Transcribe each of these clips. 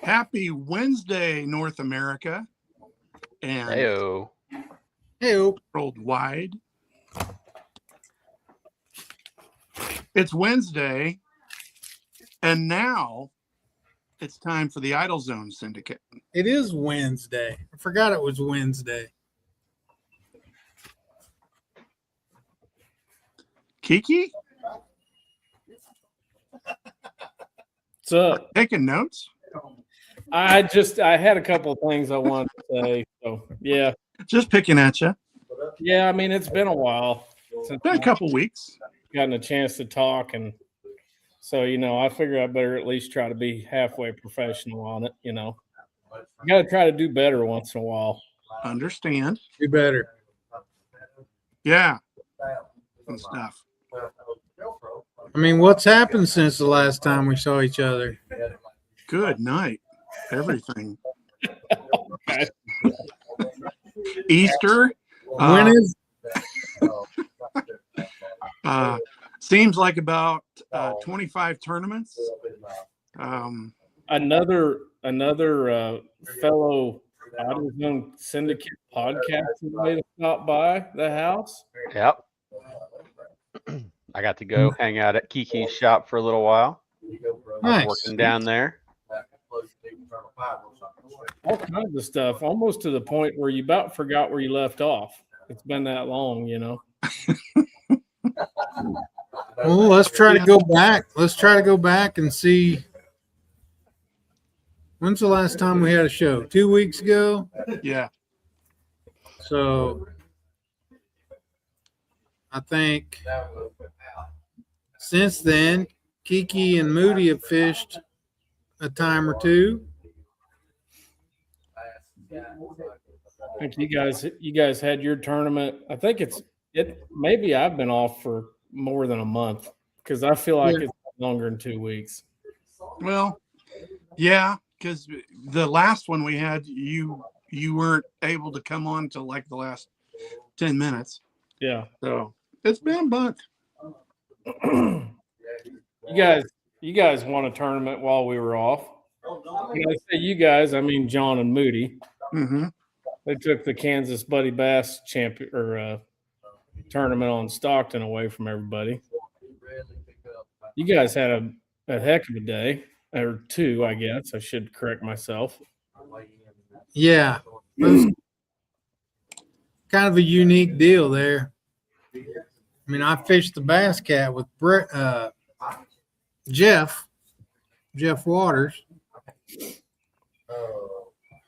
Happy Wednesday, North America and Heyo. worldwide. It's Wednesday, and now it's time for the Idle Zone Syndicate. It is Wednesday. I forgot it was Wednesday. Kiki, What's up? taking notes? I had a couple of things I wanted to say. So yeah. Just picking at you. Yeah, I mean it's been a while since Been a couple weeks. I've gotten a chance to talk, and so I figure I better at least try to be halfway professional on it, You got to try to do better once in a while. Understand. You better. Yeah. And stuff. I mean, what's happened since the last time we saw each other? Good night. Everything. Easter. When is Seems like about 25 tournaments. Another fellow AutoZone Syndicate podcast way to stop by the house. Yep. I got to go hang out at Kiki's shop for a little while. Nice. Working down there. All kinds of stuff, almost to the point where you about forgot where you left off. It's been that long, Well, let's try to go back. Let's try to go back and see. When's the last time we had a show? 2 weeks ago. Yeah. So I think since then, Kiki and Moody have fished a time or two. I think you guys had your tournament. I think maybe I've been off for more than a month because I feel like it's longer than 2 weeks. Well, yeah, because the last one we had, you weren't able to come on till like the last 10 minutes. Yeah. So it's been a month. You guys won a tournament while we were off. When I say you guys, I mean John and Moody. Mm-hmm. They took the Kansas Buddy Bass tournament on Stockton away from everybody. You guys had a heck of a day, or two, I guess. I should correct myself. Yeah. It was kind of a unique deal there. I mean, I fished the Bass Cat with Jeff Waters,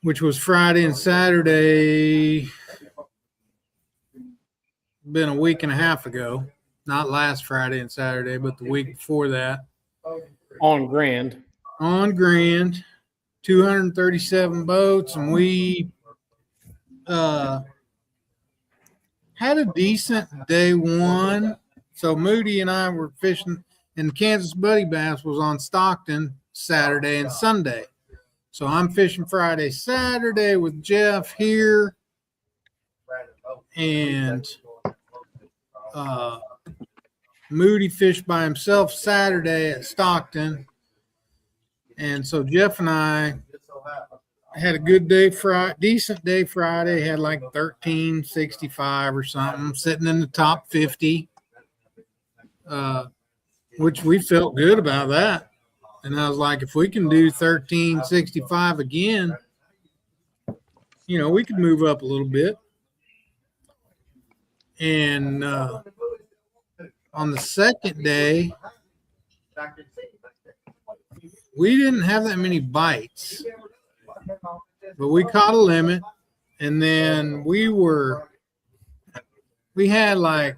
which was Friday and Saturday. Been a week and a half ago, not last Friday and Saturday, but the week before that. On Grand, 237 boats, and we had a decent day one. So Moody and I were fishing, and Kansas Buddy Bass was on Stockton Saturday and Sunday. So I'm fishing Friday, Saturday with Jeff here, and Moody fished by himself Saturday at Stockton. And so Jeff and I had a good day Friday, decent day Friday, had like 1365 or something, sitting in the top 50, which we felt good about that. And I was like, if we can do 1365 again, we could move up a little bit. And on the second day, we didn't have that many bites. but we caught a limit, and then we had like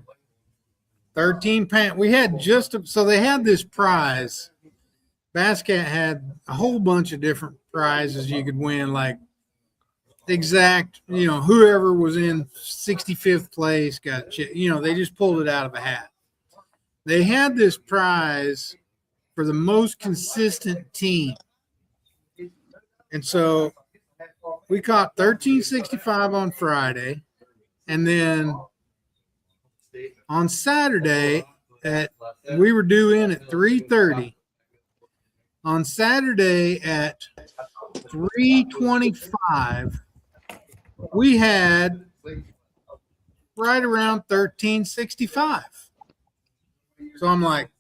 13 pounds. We had so they had this prize. Bass Cat had a whole bunch of different prizes you could win, like exact, whoever was in 65th place got, they just pulled it out of a hat. They had this prize for the most consistent team. And so we caught 1365 on Friday. And then on Saturday we were due in at 3:30. On Saturday at 3:25, we had right around 1365. So I'm like,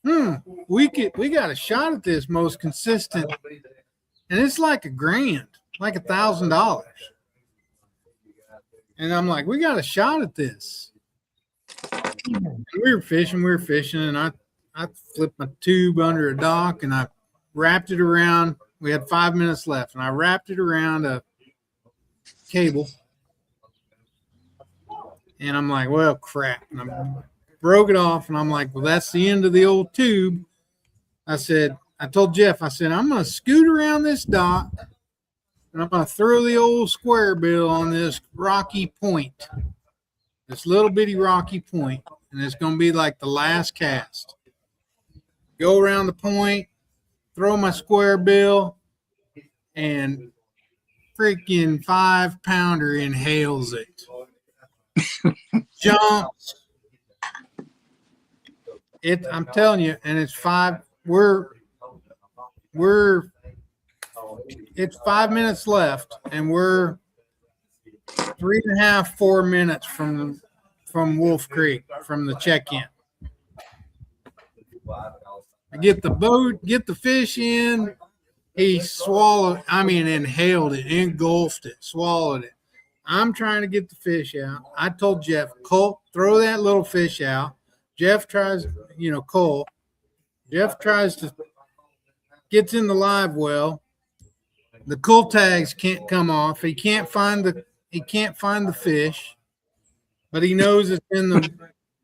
we got a shot at this most consistent, and it's like $1,000, like $1,000. And I'm like, we got a shot at this. And we were fishing, and I flipped my tube under a dock, and I wrapped it around. We had 5 minutes left, and I wrapped it around a cable. And I'm like, well, crap. And I broke it off, and I'm like, well, that's the end of the old tube. I told Jeff, I'm going to scoot around this dock, and I'm going to throw the old square bill on this rocky point, this little bitty rocky point, and it's going to be like the last cast. Go around the point, throw my square bill, and freaking 5-pounder inhales it. Jumps. I'm telling you, and it's 5. It's 5 minutes left, and we're 3.5, 4 minutes from Wolf Creek, from the check-in. I get the boat, get the fish in. He inhaled it, engulfed it, swallowed it. I'm trying to get the fish out. I told Jeff, Cole, throw that little fish out. Jeff tries, Cole. Jeff tries to, gets in the live well. The cool tags can't come off. He can't find the fish, but he knows it's in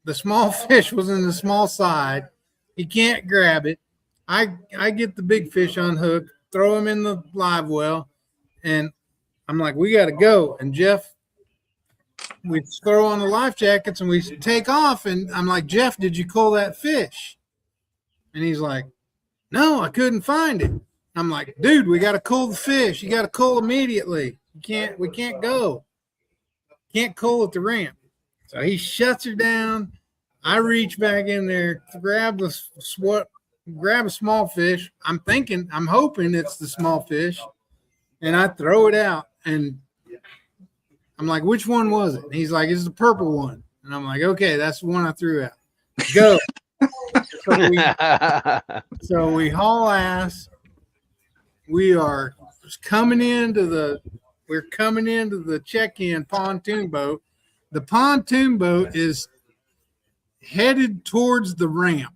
the small fish was in the small side. He can't grab it. I get the big fish unhooked, throw him in the live well, and I'm like, we got to go. And Jeff, we throw on the life jackets and we take off. And I'm like, Jeff, did you cull that fish? And he's like, no, I couldn't find it. I'm like, dude, we got to cull the fish. You got to cull immediately. We can't go. Can't cull at the ramp. So he shuts her down. I reach back in there to grab a small fish. I'm hoping it's the small fish. And I throw it out. And I'm like, which one was it? And he's like, it's the purple one. And I'm like, okay, that's the one I threw out. Go. So we haul ass. We're coming into the check-in pontoon boat. The pontoon boat is headed towards the ramp.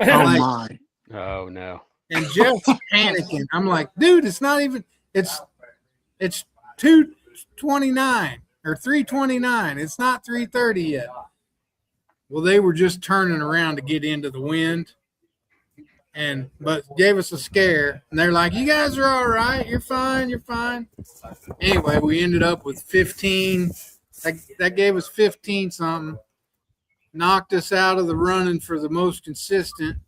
Oh my. Oh no. And Jeff's panicking. I'm like, dude, it's not even, it's 2:29 or 3:29. It's not 3:30 yet. Well, they were just turning around to get into the wind, but gave us a scare. And they're like, you guys are all right. You're fine. You're fine. Anyway, we ended up with 15. That gave us 15 something. Knocked us out of the running for the most consistent,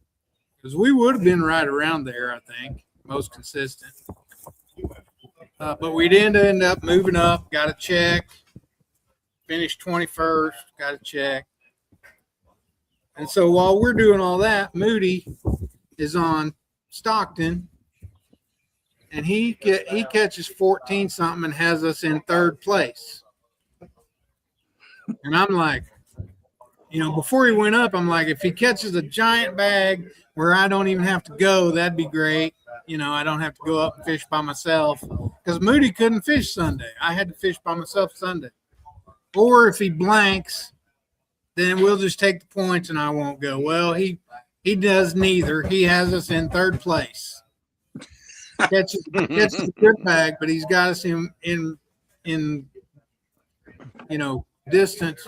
because we would have been right around there, I think, most consistent. But we didn't end up moving up. Got a check. Finished 21st. Got a check. And so while we're doing all that, Moody is on Stockton, and he catches 14 something and has us in third place. And I'm like, before he went up, I'm like, if he catches a giant bag where I don't even have to go, that'd be great. I don't have to go up and fish by myself, because Moody couldn't fish Sunday. I had to fish by myself Sunday. Or if he blanks, then we'll just take the points and I won't go. Well, he does neither. He has us in third place. catches the good bag, but he's got us in distance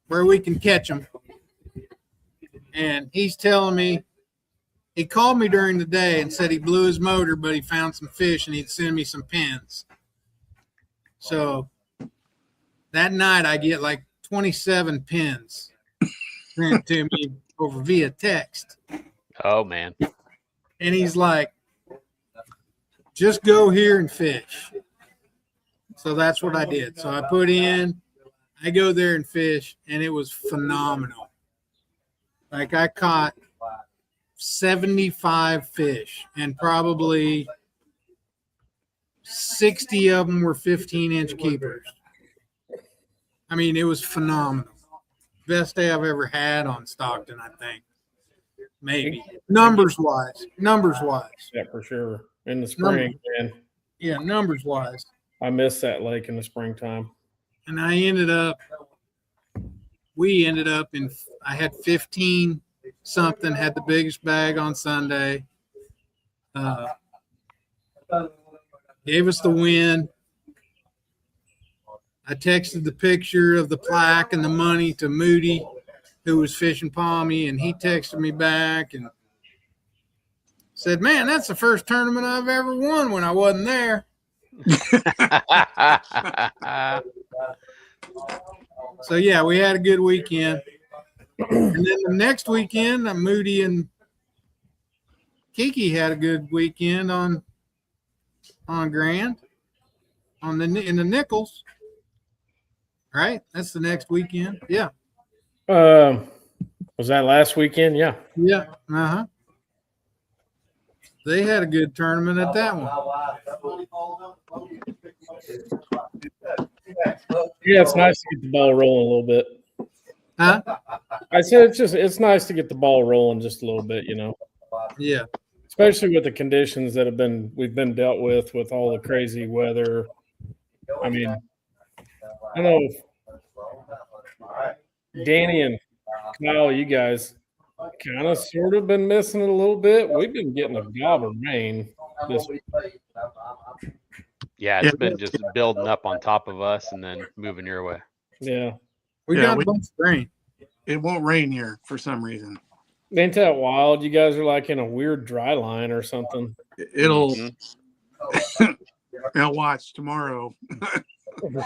where we can catch him. And he's telling me, he called me during the day and said he blew his motor, but he found some fish and he'd send me some pins. So that night I get like 27 pins sent to me over via text. Oh man. And he's like, just go here and fish. So that's what I did. So I go there and fish, and it was phenomenal. Like I caught 75 fish, and probably 60 of them were 15-inch keepers. I mean, it was phenomenal. Best day I've ever had on Stockton, I think. Maybe. Numbers wise. Yeah, for sure. In the spring, man. Yeah, numbers wise. I miss that lake in the springtime. And I had 15 something, had the biggest bag on Sunday. Gave us the win. I texted the picture of the plaque and the money to Moody, who was fishing Palmy, and he texted me back and said, man, that's the first tournament I've ever won when I wasn't there. So, yeah, we had a good weekend. And then the next weekend, Moody and Kiki had a good weekend on Grand, in the Nichols. Right? That's the next weekend. Yeah. Was that last weekend? Yeah. Yeah. Uh-huh. They had a good tournament at that one. Yeah, it's nice to get the ball rolling a little bit. Huh? I said it's nice to get the ball rolling just a little bit, Yeah. Especially with the conditions that we've been dealt with all the crazy weather. I mean, I know Danny and Kyle, you guys kind of sort of been missing it a little bit. We've been getting a gob of rain this week. Yeah, it's been just building up on top of us and then moving your way. Yeah. We got a bunch of rain. It won't rain here for some reason. Ain't that wild? You guys are like in a weird dry line or something. It'll I'll watch tomorrow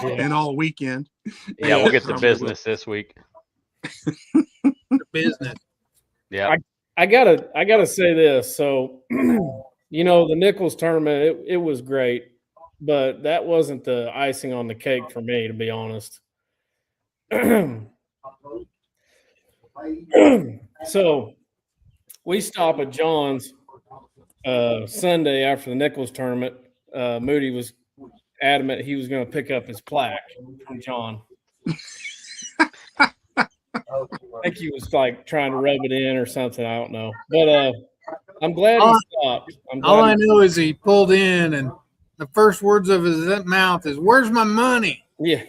and all weekend. Yeah, we'll get to business this week. Business. Yeah. I gotta say this. So, the Nichols tournament, it was great, but that wasn't the icing on the cake for me, to be honest. So we stop at John's Sunday after the Nichols tournament. Moody was adamant he was going to pick up his plaque from John. I think he was like trying to rub it in or something. I don't know. But I'm glad he stopped. All I know is he pulled in, and the first words of his mouth is, "Where's my money?" Yeah.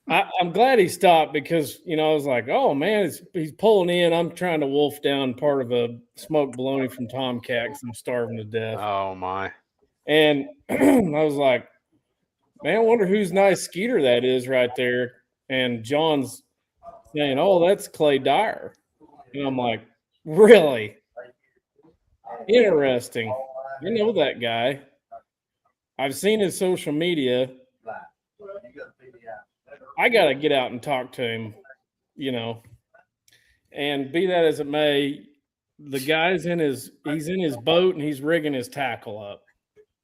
I'm glad he stopped because, I was like, oh, man, he's pulling in. I'm trying to wolf down part of a smoked bologna from Tomcat because I'm starving to death. Oh, my. And I was like, man, I wonder whose nice Skeeter that is right there. And John's saying, oh, that's Clay Dyer. And I'm like, really? Interesting. I know that guy. I've seen his social media. I got to get out and talk to him, and be that as it may, the guy's he's in his boat and he's rigging his tackle up.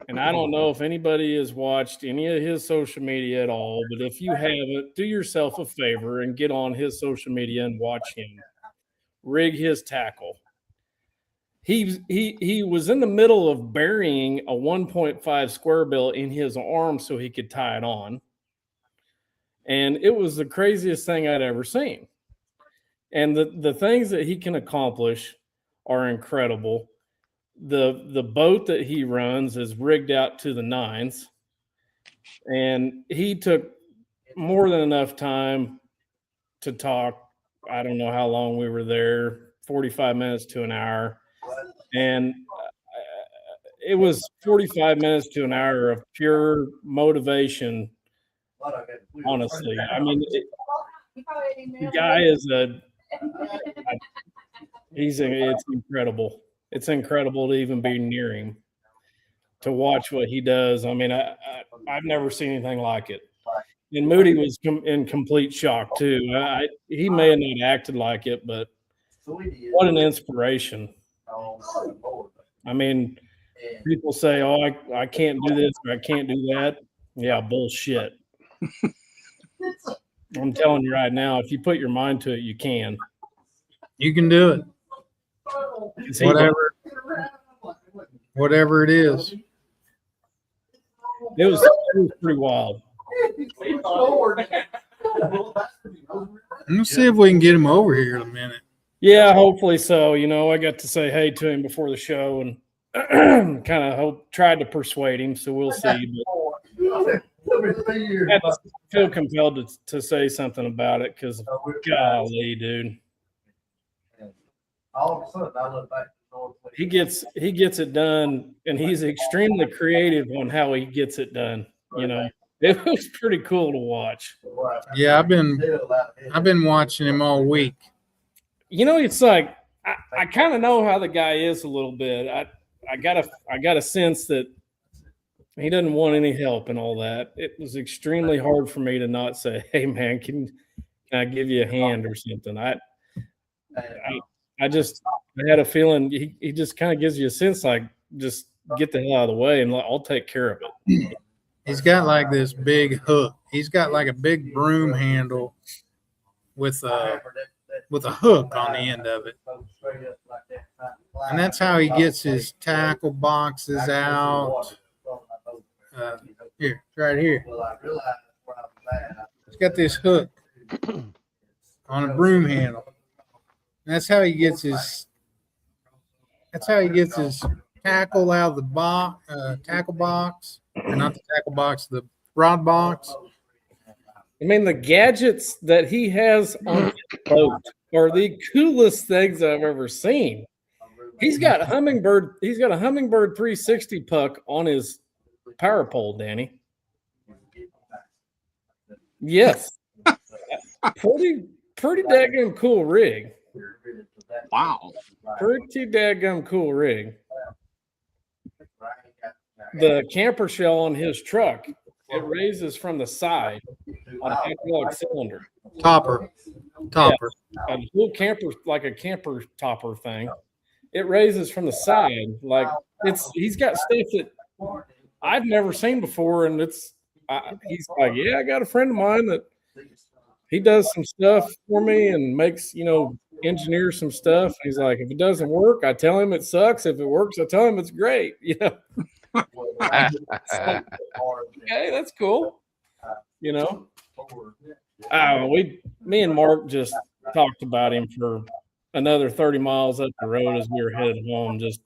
And I don't know if anybody has watched any of his social media at all, but if you haven't, do yourself a favor and get on his social media and watch him rig his tackle. He was in the middle of burying a 1.5 square bill in his arm so he could tie it on. And it was the craziest thing I'd ever seen. And the things that he can accomplish are incredible. The boat that he runs is rigged out to the nines. And he took more than enough time to talk. I don't know how long we were there, 45 minutes to an hour. And it was 45 minutes to an hour of pure motivation. Honestly, I mean, the guy is it's incredible. It's incredible to even be near him, to watch what he does. I mean, I've never seen anything like it. And Moody was in complete shock too. He may have not acted like it, but what an inspiration. I mean, people say, "Oh, I can't do this or I can't do that." Yeah, bullshit. I'm telling you right now, if you put your mind to it, you can. You can do it. It's Whatever it is. It was pretty wild. Let's see if we can get him over here in a minute. Yeah, hopefully so. You know, I got to say hey to him before the show and kind of tried to persuade him. So we'll see. But I feel compelled to say something about it because, golly, dude, all of a sudden I look back. he gets it done, and he's extremely creative on how he gets it done. You know, it was pretty cool to watch. Yeah, I've been watching him all week. You know, it's like I kind of know how the guy is a little bit. I got a sense that he doesn't want any help and all that. It was extremely hard for me to not say, "Hey, man, can I give you a hand or something?" I had a feeling he just kind of gives you a sense like, just get the hell out of the way and I'll take care of it. He's got like this big hook. He's got like a big broom handle with a hook on the end of it. And that's how he gets his tackle boxes out. Here, right here. He's got this hook on a broom handle. And that's how he gets his tackle out of the tackle box. Or not the tackle box, the rod box. I mean, the gadgets that he has on his boat are the coolest things I've ever seen. He's got a Humminbird 360 puck on his power pole, Danny. Yes. Pretty daggum cool rig. Wow. Pretty daggum cool rig. The camper shell on his truck, it raises from the side on a hydraulic cylinder. Topper. Yeah, a little camper, like a camper topper thing. It raises from the side. Like he's got stuff that I've never seen before. And he's like, yeah, I got a friend of mine that he does some stuff for me and makes, engineers some stuff. He's like, if it doesn't work, I tell him it sucks. If it works, I tell him it's great. Like, okay, that's cool. Me and Mark just talked about him for another 30 miles up the road as we were headed home. Just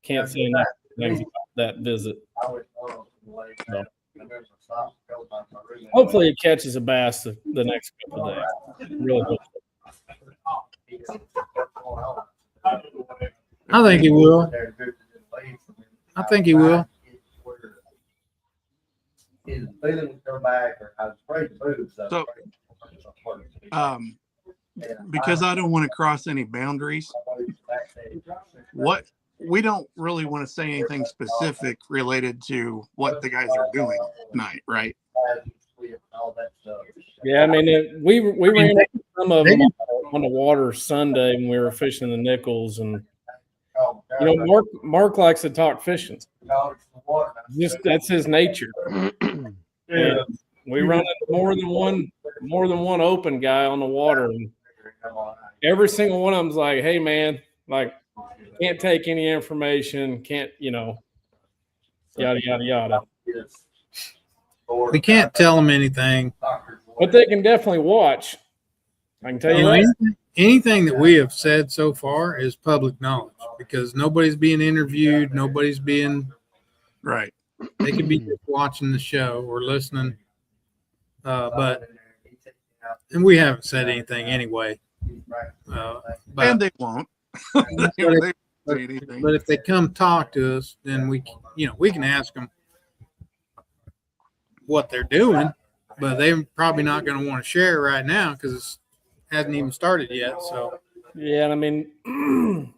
can't say enough things about that visit. So, hopefully it catches a bass the next couple of days. Really hope so. I think he will. His feeling would come back, or I was afraid to move. So, because I don't want to cross any boundaries, we don't really want to say anything specific related to what the guys are doing tonight, right? Yeah, I mean, we ran into some of them on the water Sunday when we were fishing the Nichols, and Mark likes to talk fishing. Just that's his nature. And we run into more than one open guy on the water, and every single one of them's like, "Hey, man, like, can't take any information, can't, yada yada yada." We can't tell them anything. But they can definitely watch. I can tell you that. Anything that we have said so far is public knowledge because nobody's being interviewed. Nobody's being right. They could be just watching the show or listening. And we haven't said anything anyway. And they won't. say anything. But if they come talk to us, then we can ask them what they're doing, but they're probably not going to want to share right now because it hasn't even started yet. So Yeah, and I mean,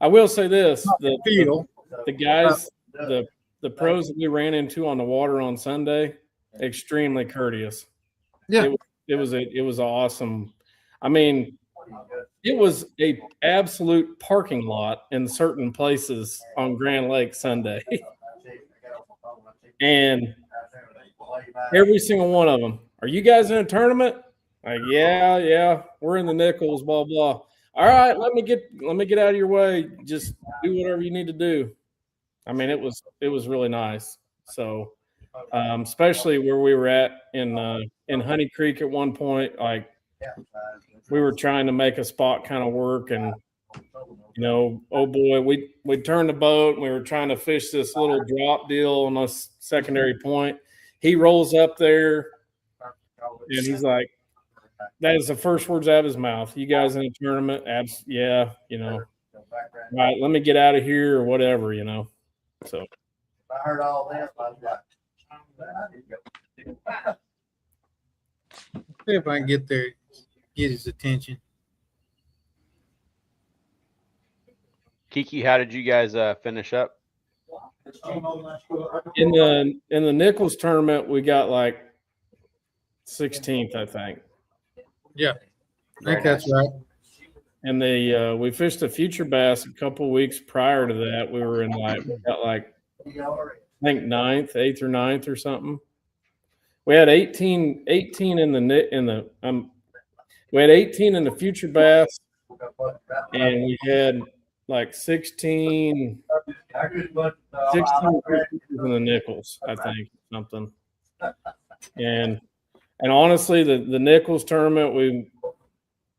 I will say this: the guys, the pros that we ran into on the water on Sunday, extremely courteous. Yeah. It was awesome. I mean, it was a absolute parking lot in certain places on Grand Lake Sunday, and every single one of them. Are you guys in a tournament? Like, yeah, we're in the Nichols. Blah blah. All right, let me get out of your way. Just do whatever you need to do. I mean, it was really nice. So, especially where we were at in Honey Creek at one point, like we were trying to make a spot kind of work, and oh boy, we turned the boat and we were trying to fish this little drop deal on this secondary point. He rolls up there and he's like, that is the first words out of his mouth. You guys in a tournament? Yeah, right, let me get out of here or whatever, So I heard all that, I was like, I need to go. see if I can get his attention. Kiki, how did you guys finish up? in the Nichols tournament, we got like 16th, I think. Yeah, I think that's right. And we fished a future bass a couple weeks prior to that. We were in I think 9th, 8th or 9th or something. We had 18 we had 18 in the future bass, and we had like 16 in the Nichols, I think, something. And honestly, the Nichols tournament, we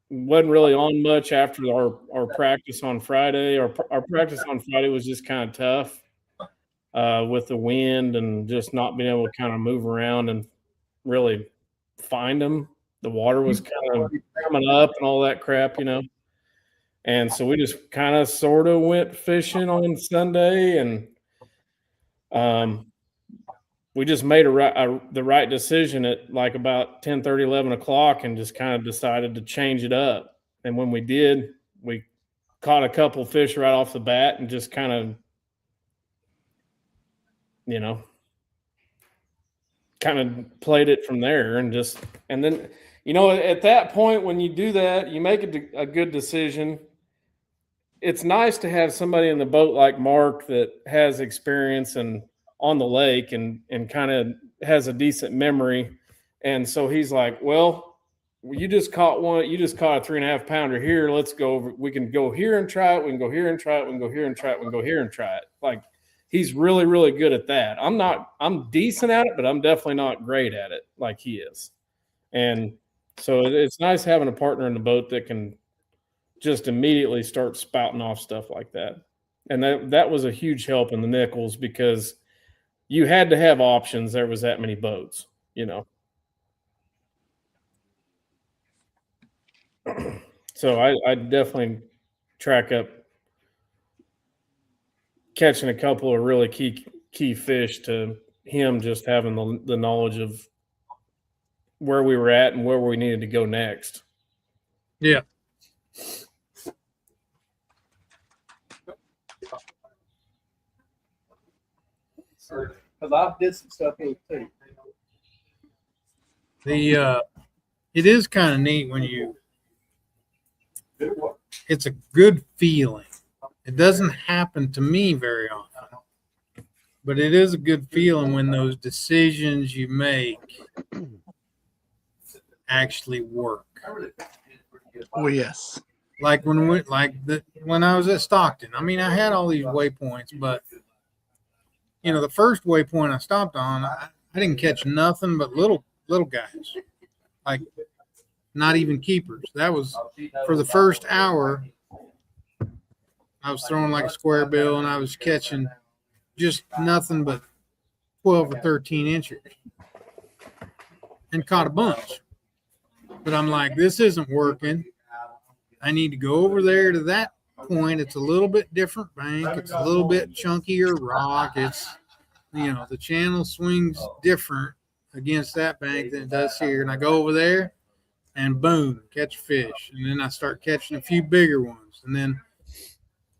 wasn't really on much after our practice on Friday. Our practice on Friday was just kind of tough with the wind and just not being able to kind of move around and really find them. The water was kind of coming up and all that crap, And so we just kind of sort of went fishing on Sunday, and we just made the right decision at like about 10:30, 11 o'clock, and just kind of decided to change it up. And when we did, we caught a couple fish right off the bat and just kind of, kind of played it from there. And then, at that point, when you do that, you make a good decision. It's nice to have somebody in the boat like Mark that has experience and on the lake and kind of has a decent memory. And so he's like, well, you just caught one. You just caught a 3.5 pounder here. Let's go over. We can go here and try it. We can go here and try it. We can go here and try it. We can go here and try it. Like, he's really, really good at that. I'm decent at it, but I'm definitely not great at it like he is. And so it's nice having a partner in the boat that can just immediately start spouting off stuff like that. And that was a huge help in the Nichols because you had to have options. There was that many boats, So I definitely track up catching a couple of really key fish to him, just having the knowledge of where we were at and where we needed to go next. Yeah. Because I did some stuff with it too. It is kind of neat when it's a good feeling. It doesn't happen to me very often, but it is a good feeling when those decisions you make actually work. Oh yes. Like when I was at Stockton. I mean, I had all these waypoints, but the first waypoint I stopped on, I didn't catch nothing but little guys, like not even keepers. That was for the first hour. I was throwing like a square bill, and I was catching just nothing but 12 or 13 inches, and caught a bunch. But I'm like, this isn't working. I need to go over there to that point. It's a little bit different bank. It's a little bit chunkier rock. It's, the channel swings different against that bank than it does here. And I go over there and boom, catch a fish. And then I start catching a few bigger ones. And then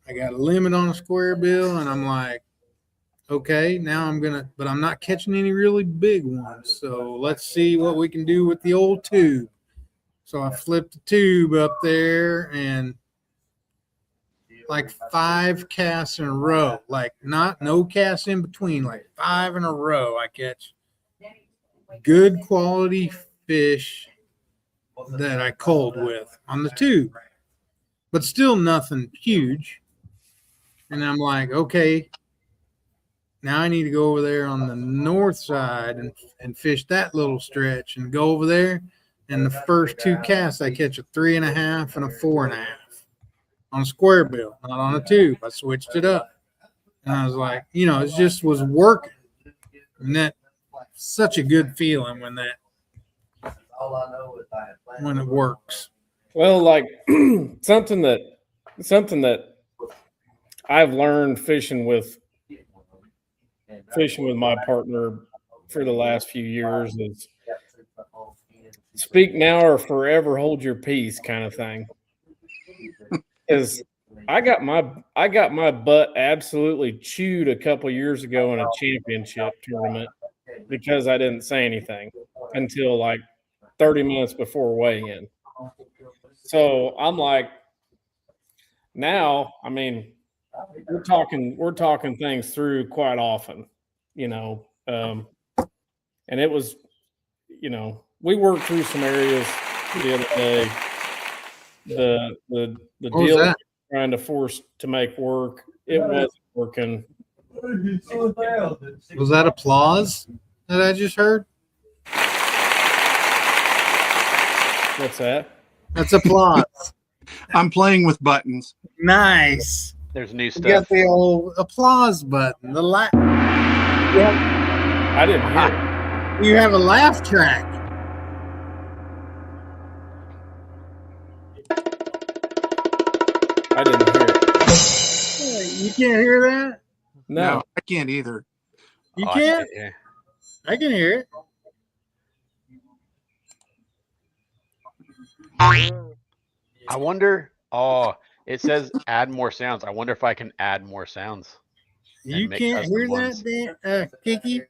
I got a limit on a square bill, and I'm like, okay, now but I'm not catching any really big ones. So let's see what we can do with the old tube. So I flipped the tube up there and like 5 casts in a row, like no casts in between, like 5 in a row. I catch good quality fish that I culled with on the tube, but still nothing huge. And I'm like, okay, now I need to go over there on the north side and fish that little stretch and go over there. And the first 2 casts, I catch a 3.5 and a 4.5 on a square bill, not on a tube. I switched it up. And I was like, it just was working. And that such a good feeling when it works. Well, like something that I've learned fishing with my partner for the last few years is speak now or forever hold your peace kind of thing. Is I got my butt absolutely chewed a couple years ago in a championship tournament because I didn't say anything until like 30 minutes before weigh-in. So I'm like, now, I mean, we're talking things through quite often, and it was, we worked through some areas the other day. The deal that? trying to force to make work, it wasn't working. Was that applause that I just heard? What's that? That's applause. I'm playing with buttons. Nice. There's new You stuff. got the old applause button. I didn't hear it. You have a laugh track. I didn't hear it. You can't hear that? No. I can't either. You Oh, can't? yeah. I can hear it. I wonder. Oh, it says add more sounds. I wonder if I can add more sounds. You make can't custom hear ones. that, Kiki?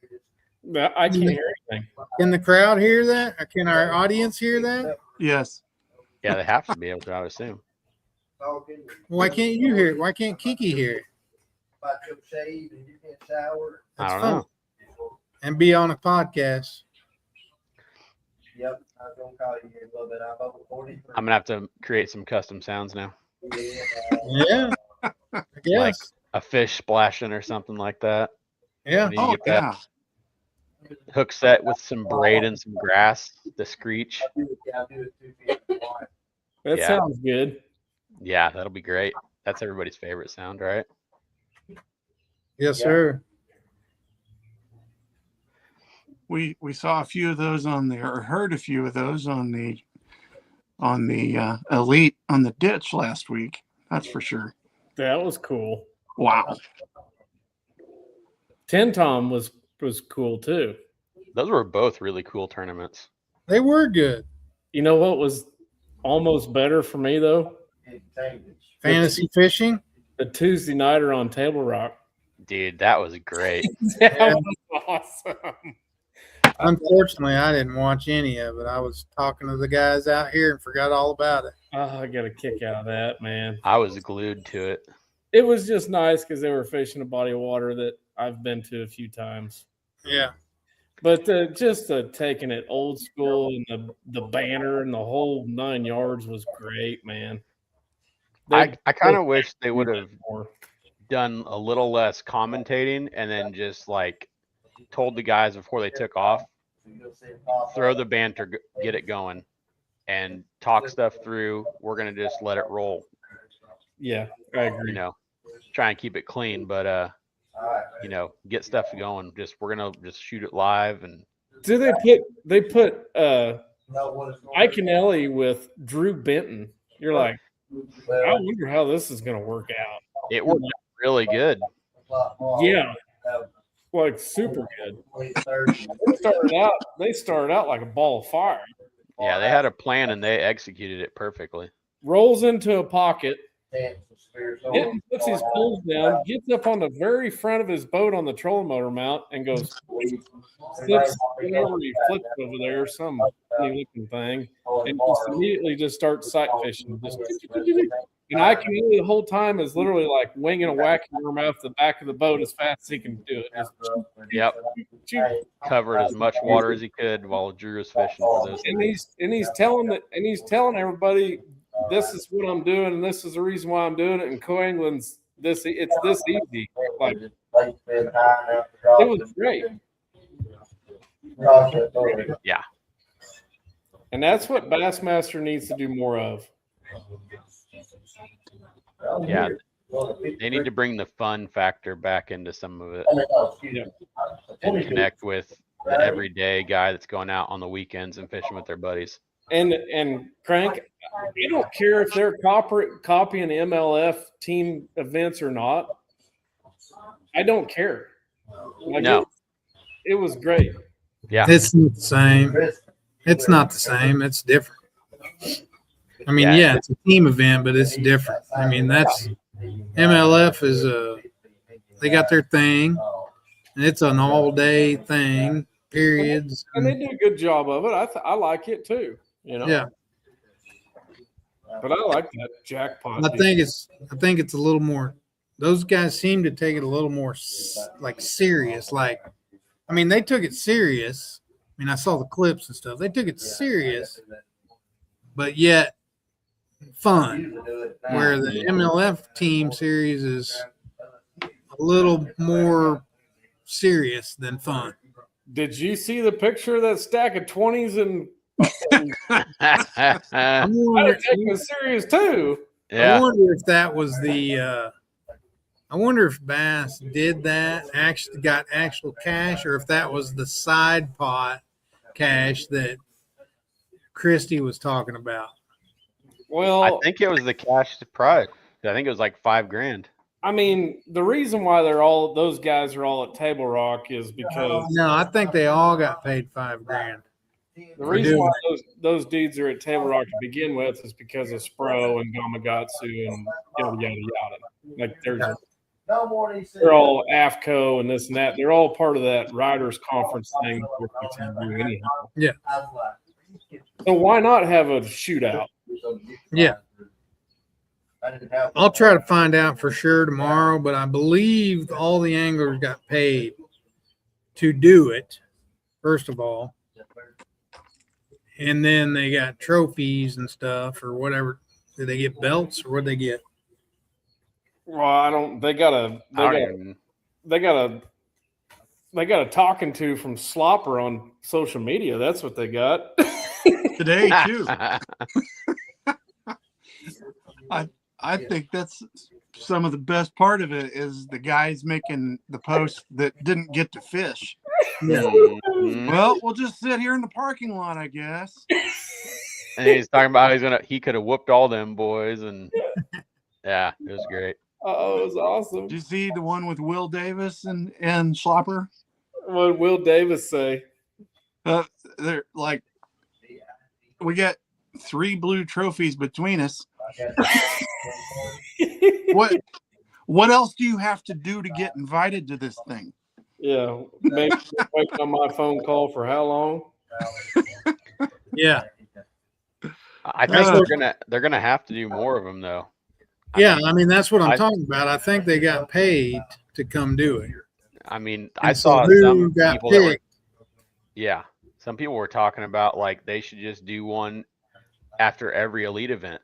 I can't hear anything. Can the crowd hear that? Or can our audience hear that? Yes. Yeah, they have to be able to, I would assume. Why can't you hear it? Why can't Kiki hear it? I don't fun. know. And be on a podcast. Yep, I was gonna call you here in a little bit. I'm over 43. I'm gonna have to create some custom sounds now. Yeah. I guess. A fish splashing or something like that. Yeah. You Oh, get that yeah. hook set with some braid and some grass, the screech. I'll do it 2 feet wide. That Yeah. sounds good. Yeah, that'll be great. That's everybody's favorite sound, right? Yes, sir. We saw a few of those on there, or heard a few of those on the elite on the ditch last week. That's for sure. That was cool. Wow. Ten Tom was cool too. Those were both really cool tournaments. They were good. You know what was almost better for me though? It changes. Fantasy fishing. The Tuesday nighter on Table Rock. Dude, that was great. That Yeah. was awesome. Unfortunately, I didn't watch any of it. I was talking to the guys out here and forgot all about it. Oh, I got a kick out of that, man. I was glued to it. It was just nice because they were fishing a body of water that I've been to a few times. Yeah. But just taking it old school and the banner and the whole 9 yards was great, man. I kind of wish they would have more. done a little less commentating and then just like told the guys before they took off, throw the banter, get it going, and talk stuff through. We're gonna just let it roll. Yeah, I agree. You know, try and keep it clean, but you know, get stuff going. We're gonna just shoot it live and Do they put Ike and Ellie with Drew Benton? You're like, I wonder how this is going to work out. It worked out really good. Yeah, like super good. They started out like a ball of fire. Yeah, they had a plan and they executed it perfectly. Rolls into a pocket, puts his poles down, gets up on the very front of his boat on the trolling motor mount, and goes flips whatever he flips over there, some funny looking thing, and just immediately just starts sight fishing. And I can hear the whole time is literally like winging a whacking worm off the back of the boat as fast as he can do it. Yep. Covered as much water as he could while Drew was fishing for those. And he's telling everybody, this is what I'm doing, and this is the reason why I'm doing it. And Coanglin's it's this easy. Like it was great. Yeah. And that's what Bassmaster needs to do more of. Yeah. They need to bring the fun factor back into some of it and connect with the everyday guy that's going out on the weekends and fishing with their buddies. And Crank, I don't care if they're copying MLF team events or not. I don't care. Like No. it was great. Yeah. It's not the same. It's not the same. It's different. I mean, yeah, it's a team event, but it's different. I mean, that's MLF is they got their thing, and it's an all-day thing. Periods. And they do a good job of it. I like it too. You know. Yeah. But I like that jackpot. I think it's a little more. Those guys seem to take it a little more like serious. Like, I mean, they took it serious. I mean, I saw the clips and stuff. They took it serious, but yet fun. Where the MLF team series is a little more serious than fun. Did you see the picture of that stack of 20s? And I I wonder, take it serious too. I Yeah. wonder if that was the. I wonder if Bass did that, actually got actual cash, or if that was the side pot cash that Christy was talking about. Well, I think it was the cash prize. I think it was like $5,000. I mean, the reason why those guys are all at Table Rock is because No, I think they all got paid $5,000. the reason why those dudes are at Table Rock to begin with is because of Spro and Gamagatsu and yada yada yada. Like they're all AFCO and this and that. They're all part of that riders conference thing that we're fixing to do anyhow. Yeah. So why not have a shootout? Yeah. I'll try to find out for sure tomorrow, but I believe all the anglers got paid to do it, first of all. And then they got trophies and stuff or whatever. Did they get belts or what they get? Well, they got a talking to from Slopper on social media. That's what they got. Today too. I think that's some of the best part of it is the guys making the post that didn't get to fish. Mhm. Well, we'll just sit here in the parking lot, I guess. And he's talking about he could have whooped all them boys, and yeah, it was great. Oh, it was awesome. Did you see the one with Will Davis and Schlopper? What did Will Davis say? They're like, we got 3 blue trophies between us. What else do you have to do to get invited to this thing? Yeah, maybe waiting on my phone call for how long? Yeah. I think they're gonna have to do more of them though. Yeah, I mean, that's what I'm talking about. I think they got paid to come do it. I mean, And I so saw who some got people that were, picked? yeah, some people were talking about like they should just do one after every elite event.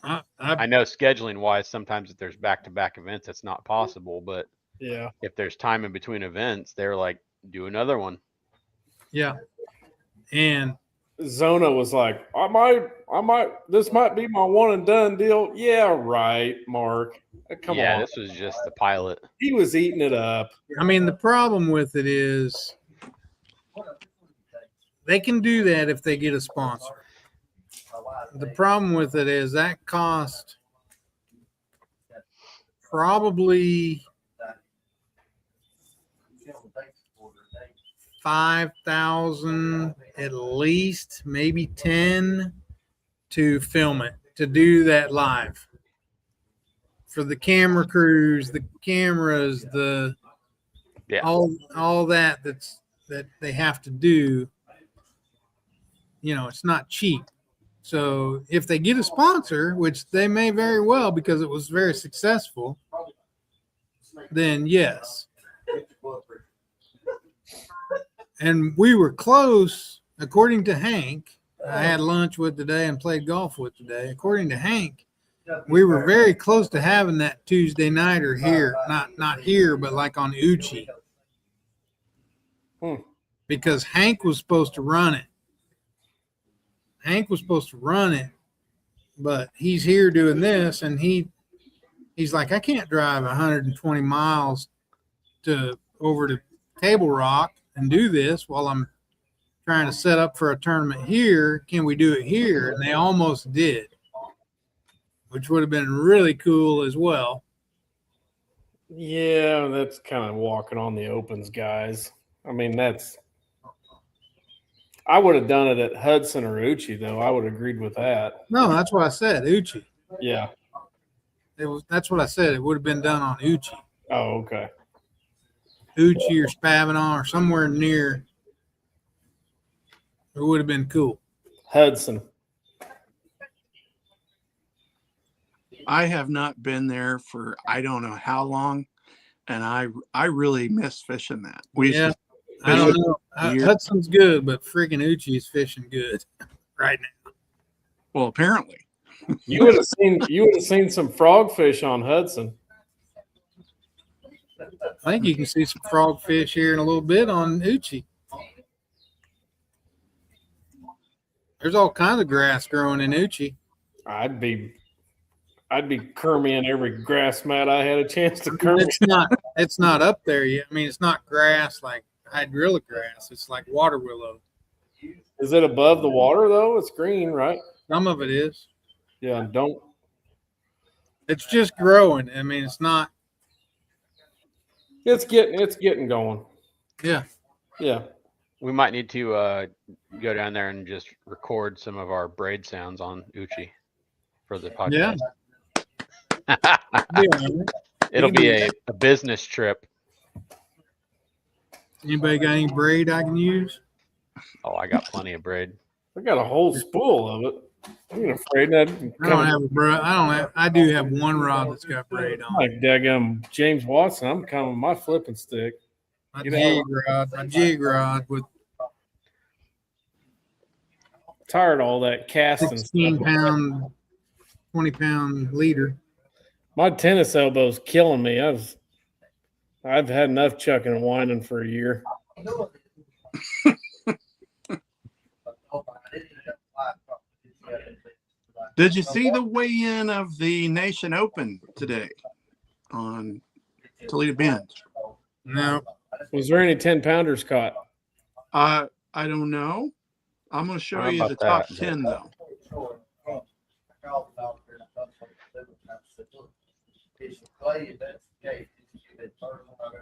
I know scheduling wise, sometimes if there's back-to-back events, it's not possible. But Yeah. if there's time in between events, they're like, do another one. Yeah. And Zona was like, I might, this might be my one and done deal. Yeah, right, Mark. Come Yeah, on. this was just the pilot. He was eating it up. I mean, the problem with it is they can do that if they get a sponsor. the problem with it is that cost probably 5,000 at least, maybe 10 to film it, to do that live. For the camera crews, the cameras, the Yeah. all that they have to do. You know, it's not cheap. So if they get a sponsor, which they may very well because it was very successful, then yes. And we were close, according to Hank. I had lunch with today and played golf with today. According to Hank, we were very close to having that Tuesday nighter here, not here, but like on Uchi. Because Hank was supposed to run it. But he's here doing this, and he's like, I can't drive 120 miles over to Table Rock and do this while I'm trying to set up for a tournament here. Can we do it here? And they almost did, which would have been really cool as well. Yeah, that's kind of walking on the opens, guys. I mean, I would have done it at Hudson or Uchi, though. I would have agreed with that. No, that's what I said, Uchi. Yeah. That's what I said. It would have been done on Uchi. Oh, okay. Uchi or Spavinaw or somewhere near. It would have been cool. Hudson. I have not been there for I don't know how long, and I really miss fishing that. We used to I don't know. Weird. Hudson's good, but freaking Uchi is fishing good right now. well, apparently. You would have seen some frogfish on Hudson. I think you can see some frogfish here in a little bit on Uchi. There's all kinds of grass growing in Uchi. I'd be kerming every grass mat I had a chance to kerm. It's not up there yet. I mean, it's not grass like hydraulic grass. It's like water willow. Is it above the water though? It's green, right? Some of it is. Yeah, don't. It's just growing. I mean, it's not. It's getting going. Yeah. Yeah. We might need to go down there and just record some of our braid sounds on Uchi for the podcast. Yeah. It'll be a business trip. Anybody got any braid I can use? Oh, I got plenty of braid. I got a whole spool of it. I'm afraid that I don't have a braid. I do have one rod that's got braid on. like daggum James Watson. I'm coming with my flipping stick. My jig rod with Tired of all that casting 16 stuff. pound, 20 pound leader. My tennis elbow's killing me. I've had enough chucking and winding for a year. Did you see the weigh-in of the Nation Open today on Toledo Bend? No. Was there any 10-pounders caught? I don't know. I'm going to show How you the about top that? 10 though.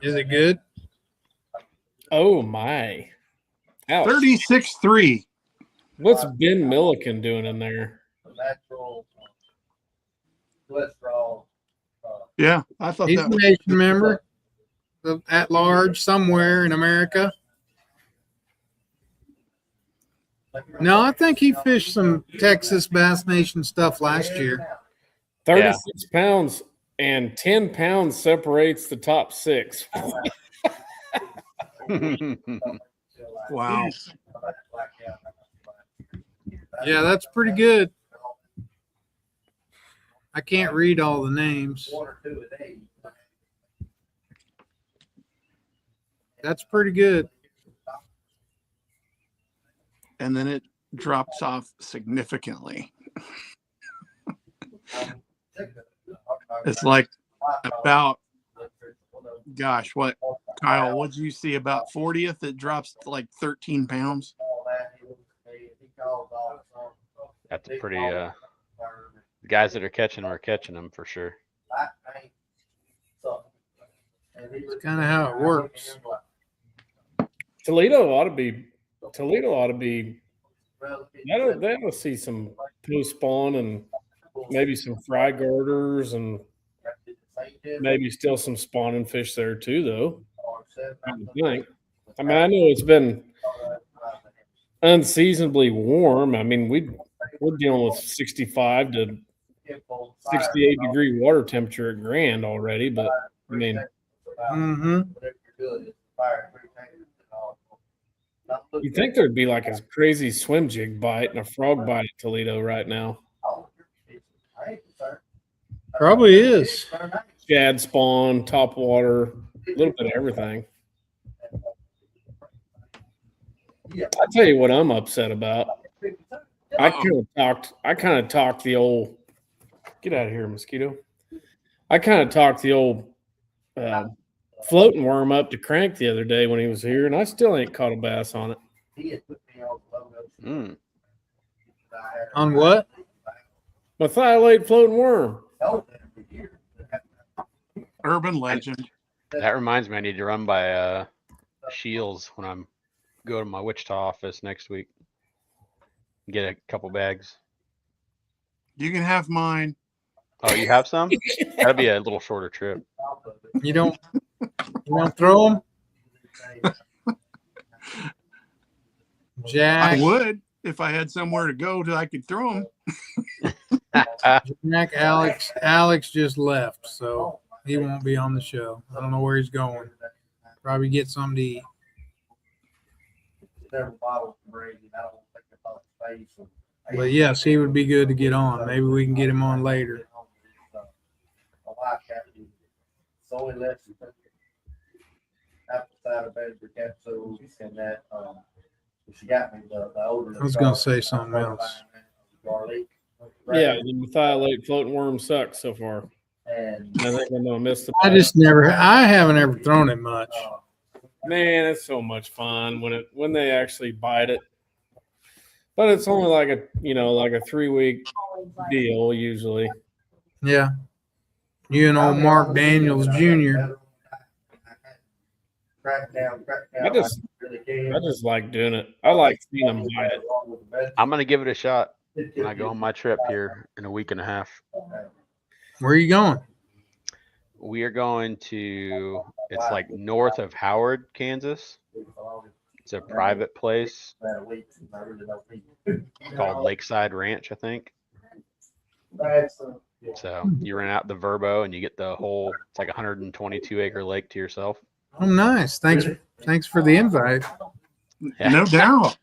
Is it good? Oh my! Ouch. 36.3. What's Ben Milliken doing in there? Natural cholesterol. Yeah, I thought He's that a was nation member at large somewhere in America. No, I think he fished some Texas Bass Nation stuff last year. 36 pounds and 10 pounds separates the top 6. wow. Yeah, that's pretty good. I can't read all the names. That's pretty good. And then it drops off significantly. It's like about, gosh, what, Kyle, what'd you see about 40th? It drops to like 13 pounds. That's a pretty the guys that are catching them are catching them for sure. It's kind of how it works. Toledo ought to be. That'll see some post spawn and maybe some fry garters and maybe still some spawning fish there too, though. I would think. I mean, I know it's been unseasonably warm. I mean, we're dealing with 65 to 68-degree water temperature at Grand already, but I mean, Mm-hmm. you think there'd be like a crazy swim jig bite and a frog bite at Toledo right now? Probably is. Shad spawn, top water, a little bit of everything. I tell you what I'm upset about. I kind of talked the old. Get out of here, mosquito. I kind of talked the old floating worm up to crank the other day when he was here, and I still ain't caught a bass on it. Mm. On what? Methylate floating worm. Urban legend. That reminds me, I need to run by Shields when I'm go to my Wichita office next week. Get a couple bags. You can have mine. Oh, you have some? That'd be a little shorter trip. You don't throw them? Jack, I would if I had somewhere to go till I could throw them. Jack, Alex just left, so he won't be on the show. I don't know where he's going. Probably get something to eat. But yes, he would be good to get on. Maybe we can get him on later. I was gonna say something else. Yeah, the methylate floating worm sucks so far. I think I'm gonna miss the. I haven't ever thrown it much. Man, it's so much fun when they actually bite it. But it's only like a 3-week deal usually. Yeah. You and old Mark Daniels Jr. I just like doing it. I like seeing them bite it. I'm gonna give it a shot when I go on my trip here in a week and a half. Where are you going? We are going to, it's like north of Howard, Kansas. It's a private place called Lakeside Ranch, I think. So you rent out the Verbo and you get the whole, it's like a 122 acre lake to yourself. Oh, nice. Thanks for the invite. Yeah. No doubt.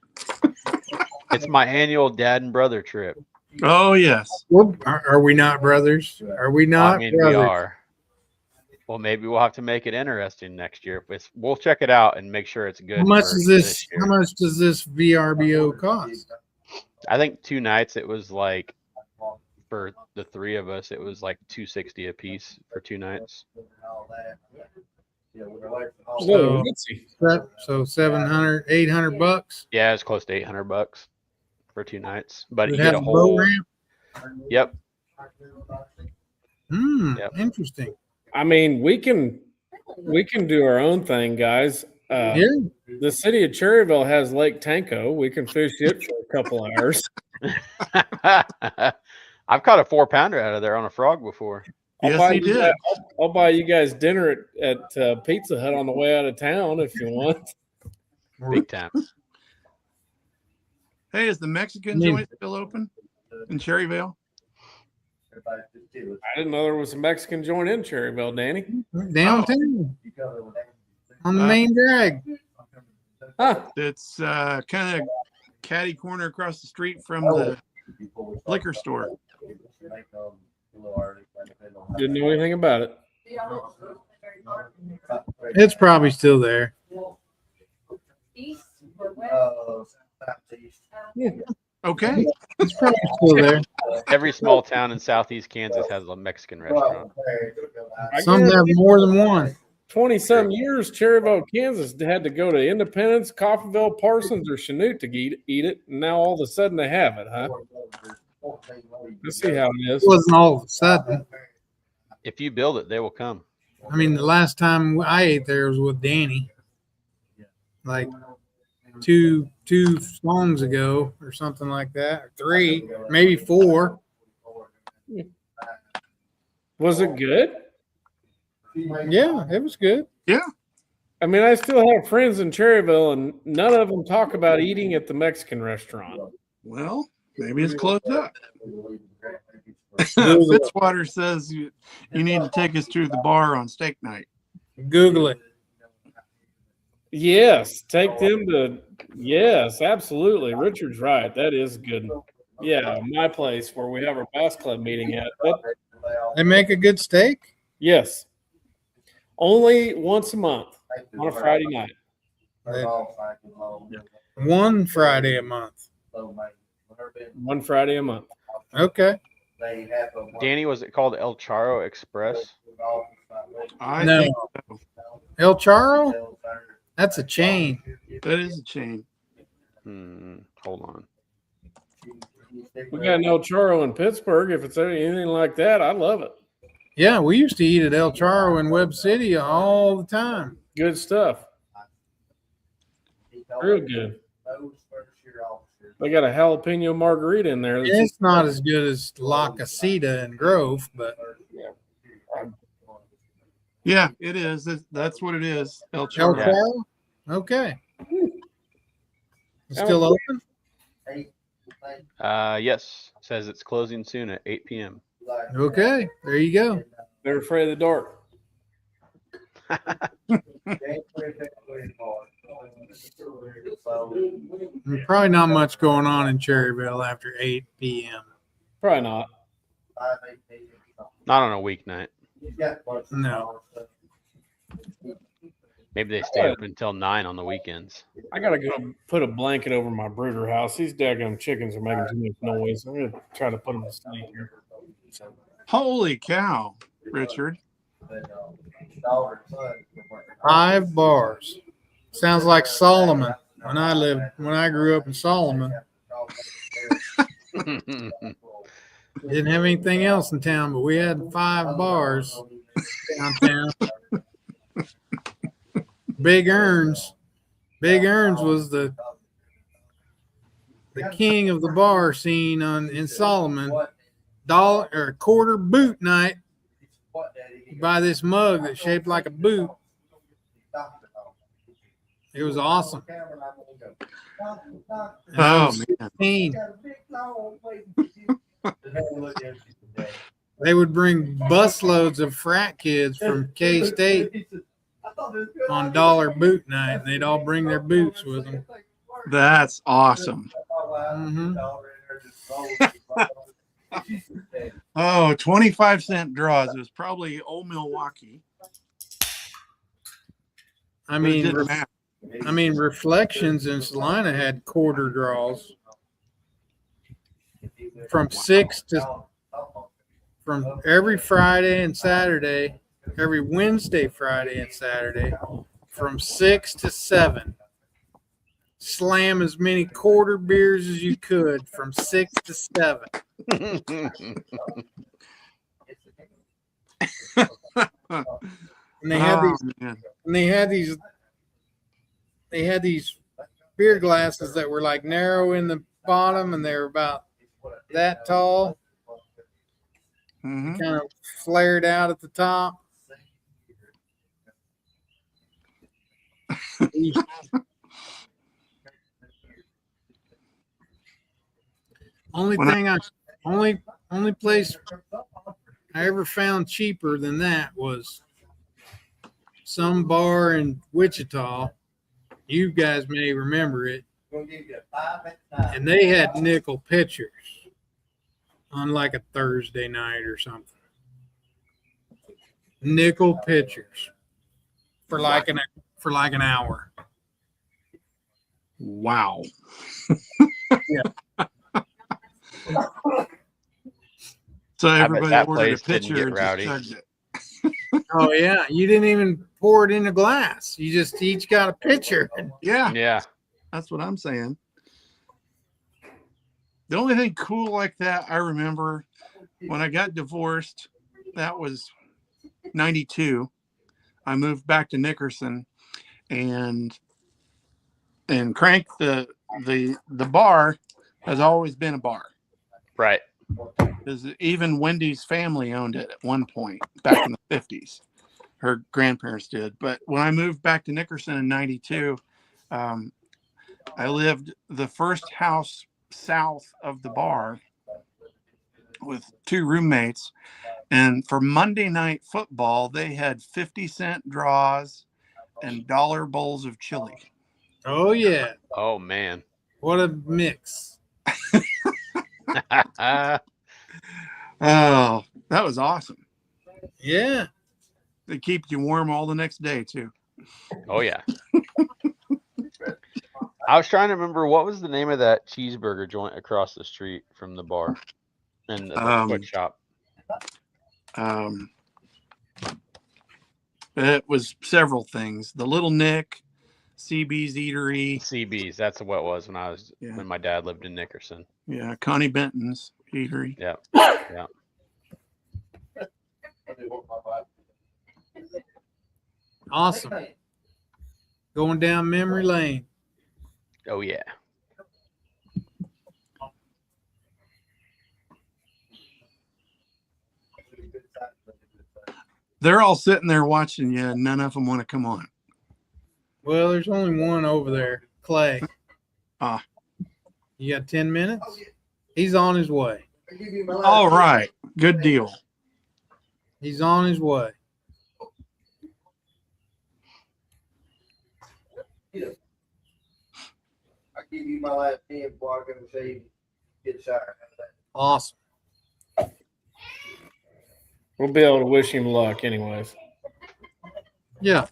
It's my annual dad and brother trip. Oh yes. Well, are we not brothers? Are we not I mean, brothers? we are. Well, maybe we'll have to make it interesting next year. We'll check it out and make sure it's good. How much for is this? year. How much does this VRBO cost? I think 2 nights it was like, for the 3 of us, it was like $260 a piece for 2 nights. So, so 700, 800 bucks. Yeah, it's close to $800 for 2 nights. But you It get has a a boat whole. ramp. Yep. Yep. Interesting. I mean, we can do our own thing, guys. Yeah. The city of Cherryville has Lake Tanko. We can fish it for a couple hours. I've caught a 4-pounder out of there on a frog before. Yes, he did. I'll buy you guys dinner at Pizza Hut on the way out of town if you want. Big time. Hey, is the Mexican joint still open in Cherryvale? I didn't know there was a Mexican joint in Cherryville, Danny. Downtown on the main drag. Huh. It's kind of catty corner across the street from the liquor store. Didn't know anything about it. It's probably still there. Okay. It's probably still there. Every small town in southeast Kansas has a Mexican restaurant. Some have more than one. 20-some years, Cherryville, Kansas had to go to Independence, Coffeyville, Parsons, or Chanute to eat it. And now all of a sudden they have it, huh? Let's see how it It is. wasn't all of a sudden. If you build it, they will come. I mean, the last time I ate there was with Danny, like two songs ago or something like that, or 3, maybe 4. Was it good? Yeah, it was good. I mean, I still have friends in Cherryville, and none of them talk about eating at the Mexican restaurant. Well, maybe it's closed up. Fitzwater says you need to take us to the bar on steak night. Google it. Yes, take them to. Yes, absolutely. Richard's right. That is good. Yeah, my place where we have our bass club meeting at. But They make a good steak. yes, only once a month on a Friday night. One Friday a month. One Friday a month. Okay. Danny, was it called El Charro Express? I No. think so. El Charro? That's a chain. That is a chain. Hold on. We got an El Chorro in Pittsburgh. If it's anything like that, I love it. Yeah, we used to eat at El Charro in Webb City all the time. Good stuff. Real good. They got a jalapeno margarita in there. That's It's not as good as La Casita and Grove, but Yeah, it is. That's what it is. El El Charro. Charro? Okay. It's still open? Yes. Says it's closing soon at 8 p.m. Okay. There you go. They're afraid of the dark. Probably not much going on in Cherryville after 8 p.m. Probably not. Not on a weeknight. No. Maybe they stay open until 9 on the weekends. I gotta go put a blanket over my brooder house. These daggum chickens are making too much noise. I'm gonna try to put them to sleep here. Holy cow, Richard. 5 bars. Sounds like Solomon. When I grew up in Solomon, didn't have anything else in town, but we had 5 bars downtown. Big Earns. Big Earns was the king of the bar scene in Solomon. $1 or quarter boot night. You buy this mug that's shaped like a boot. It was awesome. And I Oh was man. 16. They would bring busloads of frat kids from K-State on dollar boot night. They'd all bring their boots with them. That's awesome. Mhm. Oh, 25-cent draws. It was probably old Milwaukee. I but it mean, didn't matter. Reflections in Salina had quarter draws from 6 to from every Friday and Saturday, every Wednesday, Friday, and Saturday, from 6 to 7. Slam as many quarter beers as you could from 6 to 7. And they had these man. and they had these beer glasses that were like narrow in the bottom and they were about that tall, Mhm. kind of flared out at the top. Only When I- thing only place I ever found cheaper than that was some bar in Wichita. You guys may remember it. And they had nickel pitchers on like a Thursday night or something. Nickel pitchers for like an hour. Wow. So I bet everybody that ordered a place didn't pitcher get and just rowdy. chugged it. Oh yeah, you didn't even pour it in a glass. You just each got a pitcher. Yeah, Yeah. that's what I'm saying. The only thing cool like that I remember when I got divorced, that was 92. I moved back to Nickerson and Crank the bar has always been a bar. Right. Because even Wendy's family owned it at one point back in the 50s. Her grandparents did. But when I moved back to Nickerson in 92, I lived the first house south of the bar with 2 roommates. And for Monday night football, they had 50-cent draws and dollar bowls of chili. Oh yeah, Oh man. what a mix. Oh, that was awesome. Yeah. They keep you warm all the next day too. Oh yeah. I was trying to remember what was the name of that cheeseburger joint across the street from the bar and the foot shop. It was several things. The Little Nick, CB's Eatery, CB's. That's what it was Yeah. when my dad lived in Nickerson. yeah, Connie Benton's Eatery. Yeah. Awesome. Going down memory lane. Oh yeah. They're all sitting there watching you, and none of them want to come on. Well, there's only one over there, Clay. Ah. You got 10 minutes? He's on his way. All right, good deal. He's on his way. I'll give you my last 10 before I go say you get shower. Awesome. We'll be able to wish him luck, anyways. Yeah.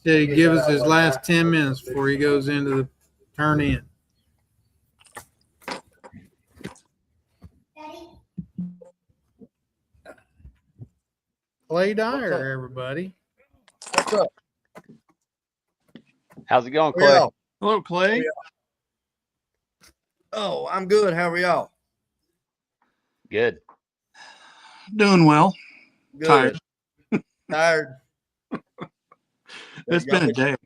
Said he'd give us his last 10 minutes before he goes into the turn in. Clay Dyer, everybody. What's up? How's it going, How are Clay? y'all? Hello, Clay. Oh, I'm good. How are y'all? Good. Doing well. Good. Tired. Tired. It's Y'all been a day.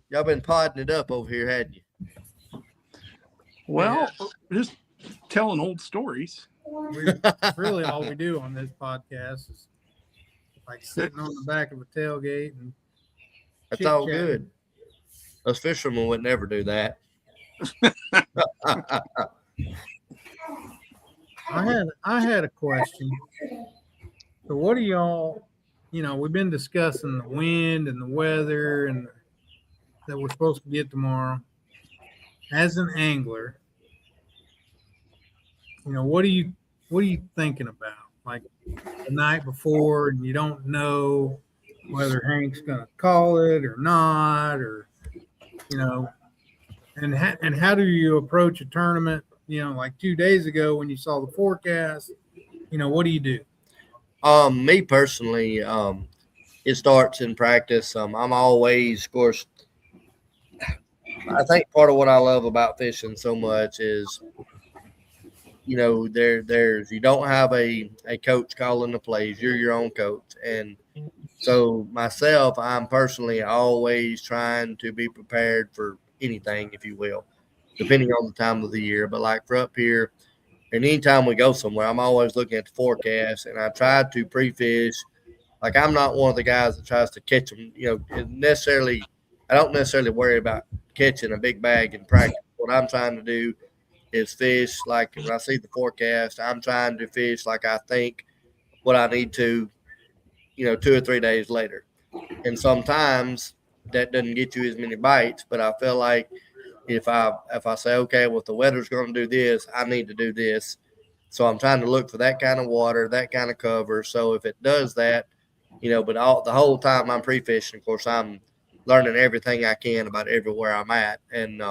Y'all been podding it up over here, hadn't you? Well, just telling old stories. Really, all we do on this podcast is like sitting on the back of a tailgate and That's all chit-chatting. good. Us fishermen would never do that. I had a question. So what do y'all, we've been discussing the wind and the weather and that we're supposed to get tomorrow. As an angler, what are you thinking about? Like the night before and you don't know whether Hank's gonna call it or not, or and how do you approach a tournament? Like 2 days ago when you saw the forecast, what do you do? Me personally, it starts in practice. I'm always, of course, I think part of what I love about fishing so much is, there's you don't have a coach calling the plays. You're your own coach. And so myself, I'm personally always trying to be prepared for anything, if you will, depending on the time of the year. But like for up here, and anytime we go somewhere, I'm always looking at the forecast, and I try to pre-fish. Like I'm not one of the guys that tries to catch them, necessarily. I don't necessarily worry about catching a big bag in practice. What I'm trying to do is fish like when I see the forecast, I'm trying to fish like I think what I need to, 2 or 3 days later. And sometimes that doesn't get you as many bites, but I feel like if I say, okay, well, if the weather's going to do this, I need to do this. So I'm trying to look for that kind of water, that kind of cover. So if it does that, but the whole time I'm pre-fishing, of course, I'm learning everything I can about everywhere I'm at. And,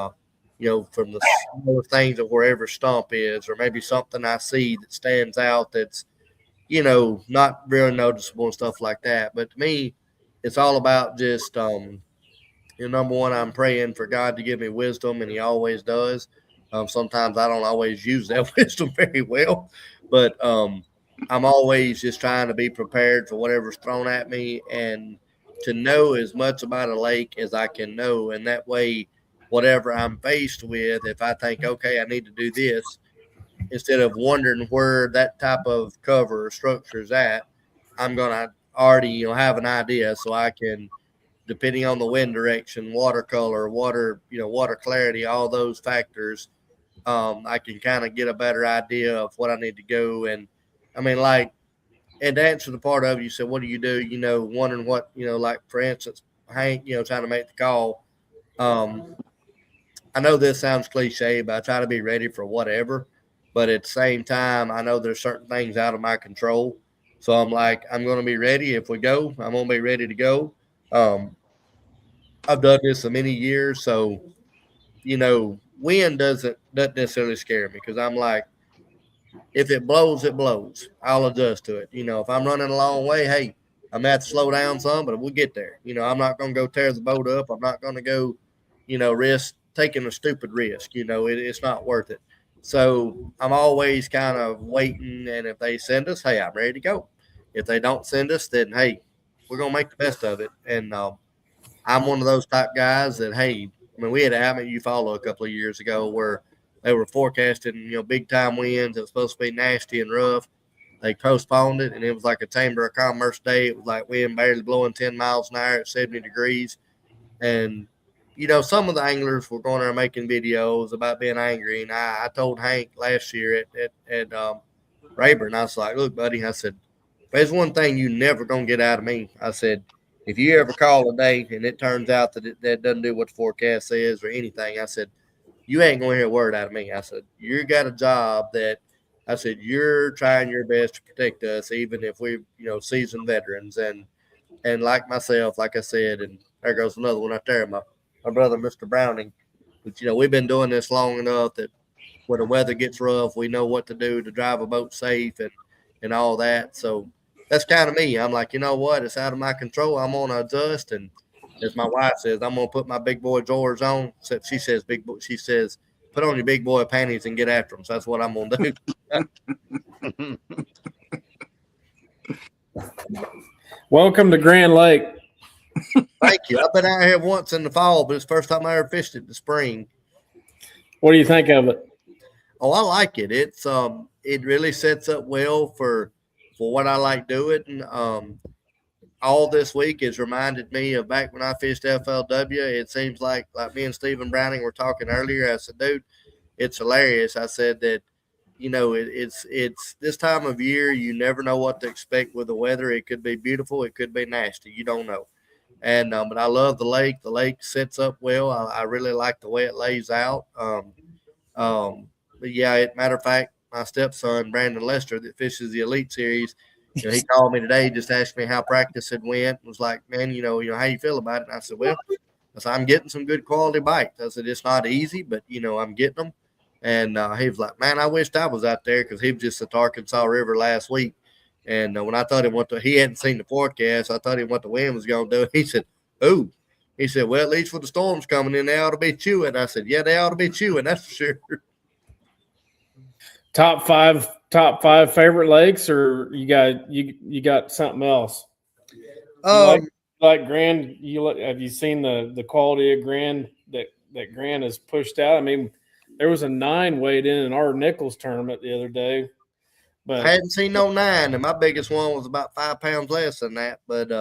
from the smaller things of wherever stump is, or maybe something I see that stands out that's, not really noticeable and stuff like that. But to me, it's all about just, number one, I'm praying for God to give me wisdom, and He always does. Sometimes I don't always use that wisdom very well, but I'm always just trying to be prepared for whatever's thrown at me and to know as much about a lake as I can know. And that way, whatever I'm faced with, if I think, okay, I need to do this, instead of wondering where that type of cover or structure is at, I'm going to already, have an idea so I can, depending on the wind direction, water color, water clarity, all those factors, I can kind of get a better idea of what I need to go. And I mean, like, and to answer the part of you said, what do you do? Wondering what, like for instance, Hank, trying to make the call. I know this sounds cliche, but I try to be ready for whatever. But at the same time, I know there's certain things out of my control. So I'm like, I'm going to be ready. If we go, I'm going to be ready to go. I've done this so many years. So, wind doesn't necessarily scare me because I'm like, if it blows, it blows. I'll adjust to it. If I'm running a long way, hey, I'm going to have to slow down some, but we'll get there. I'm not going to go tear the boat up. I'm not going to go, risk taking a stupid risk. It's not worth it. So I'm always kind of waiting. And if they send us, hey, I'm ready to go. If they don't send us, then, hey, we're going to make the best of it. And I'm one of those type guys that, hey, I mean, we had a you follow a couple of years ago where they were forecasting, big time winds. It was supposed to be nasty and rough. They postponed it, and it was like a Chamber of Commerce day. It was like wind barely blowing 10 miles an hour at 70 degrees. And, some of the anglers were going there making videos about being angry. And I told Hank last year at Rayburn, I was like, look, buddy, I said, there's one thing you never going to get out of me. I said, if you ever call a day and it turns out that that doesn't do what the forecast says or anything, I said, you ain't going to hear a word out of me. I said, you got a job that I said, you're trying your best to protect us, even if we're, seasoned veterans. And like myself, like I said, and there goes another one right there, my brother, Mr. Browning. But, we've been doing this long enough that when the weather gets rough, we know what to do to drive a boat safe and all that. So that's kind of me. I'm like, you know what? It's out of my control. I'm going to adjust. And as my wife says, I'm going to put my big boy drawers on. So she says, she says, put on your big boy panties and get after them. So that's what I'm going to do. Welcome to Grand Lake. Thank you. I've been out here once in the fall, but it's the first time I ever fished it in the spring. What do you think of it? Oh, I like it. It's it really sets up well for what I like doing. All this week has reminded me of back when I fished FLW. It seems like me and Stephen Browning were talking earlier. I said, dude, it's hilarious. I said that, it's this time of year, you never know what to expect with the weather. It could be beautiful. It could be nasty. You don't know. And, but I love the lake. The lake sets up well. I really like the way it lays out. But yeah, matter of fact, my stepson, Brandon Lester, that fishes the Elite Series, he called me today, just asked me how practice had went. Was like, man, how you feel about it? And I said, well, I'm getting some good quality bites. I said, it's not easy, but, I'm getting them. And he was like, man, I wished I was out there because he was just at the Arkansas River last week. And when I told him he hadn't seen the forecast, I told him what the wind was going to do. He said, ooh. He said, well, at least with the storms coming in, they ought to be chewing. I said, yeah, they ought to be chewing. That's for sure. Top five favorite lakes, or you got something else? Like Grand, have you seen the quality of Grand that Grand has pushed out? I mean, there was a 9 weighed in our Nichols tournament the other day, but I hadn't seen no 9, and my biggest one was about 5 pounds less than that. But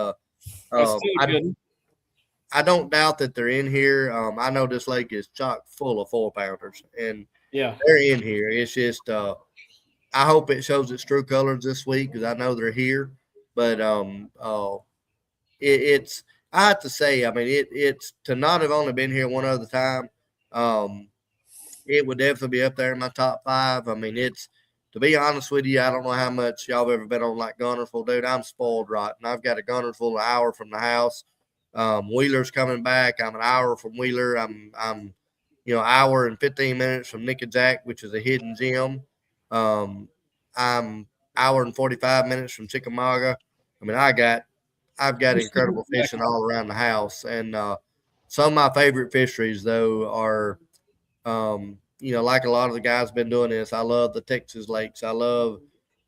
I don't doubt that they're in here. I know this lake is chock full of 4-pounders, and yeah, they're in here. It's just I hope it shows its true colors this week because I know they're here. But it's I have to say, I mean, it's to not have only been here one other time. It would definitely be up there in my top 5. I mean, to be honest with you, I don't know how much y'all have ever been on like Guntersville, dude. I'm spoiled rotten. I've got a Guntersville an hour from the house. Wheeler's coming back. I'm an hour from Wheeler. I'm hour and 15 minutes from Nickajack, which is a hidden gem. I'm hour and 45 minutes from Chickamauga. I mean, I've got incredible fishing all around the house. And some of my favorite fisheries, though, are, like a lot of the guys been doing this. I love the Texas lakes. I love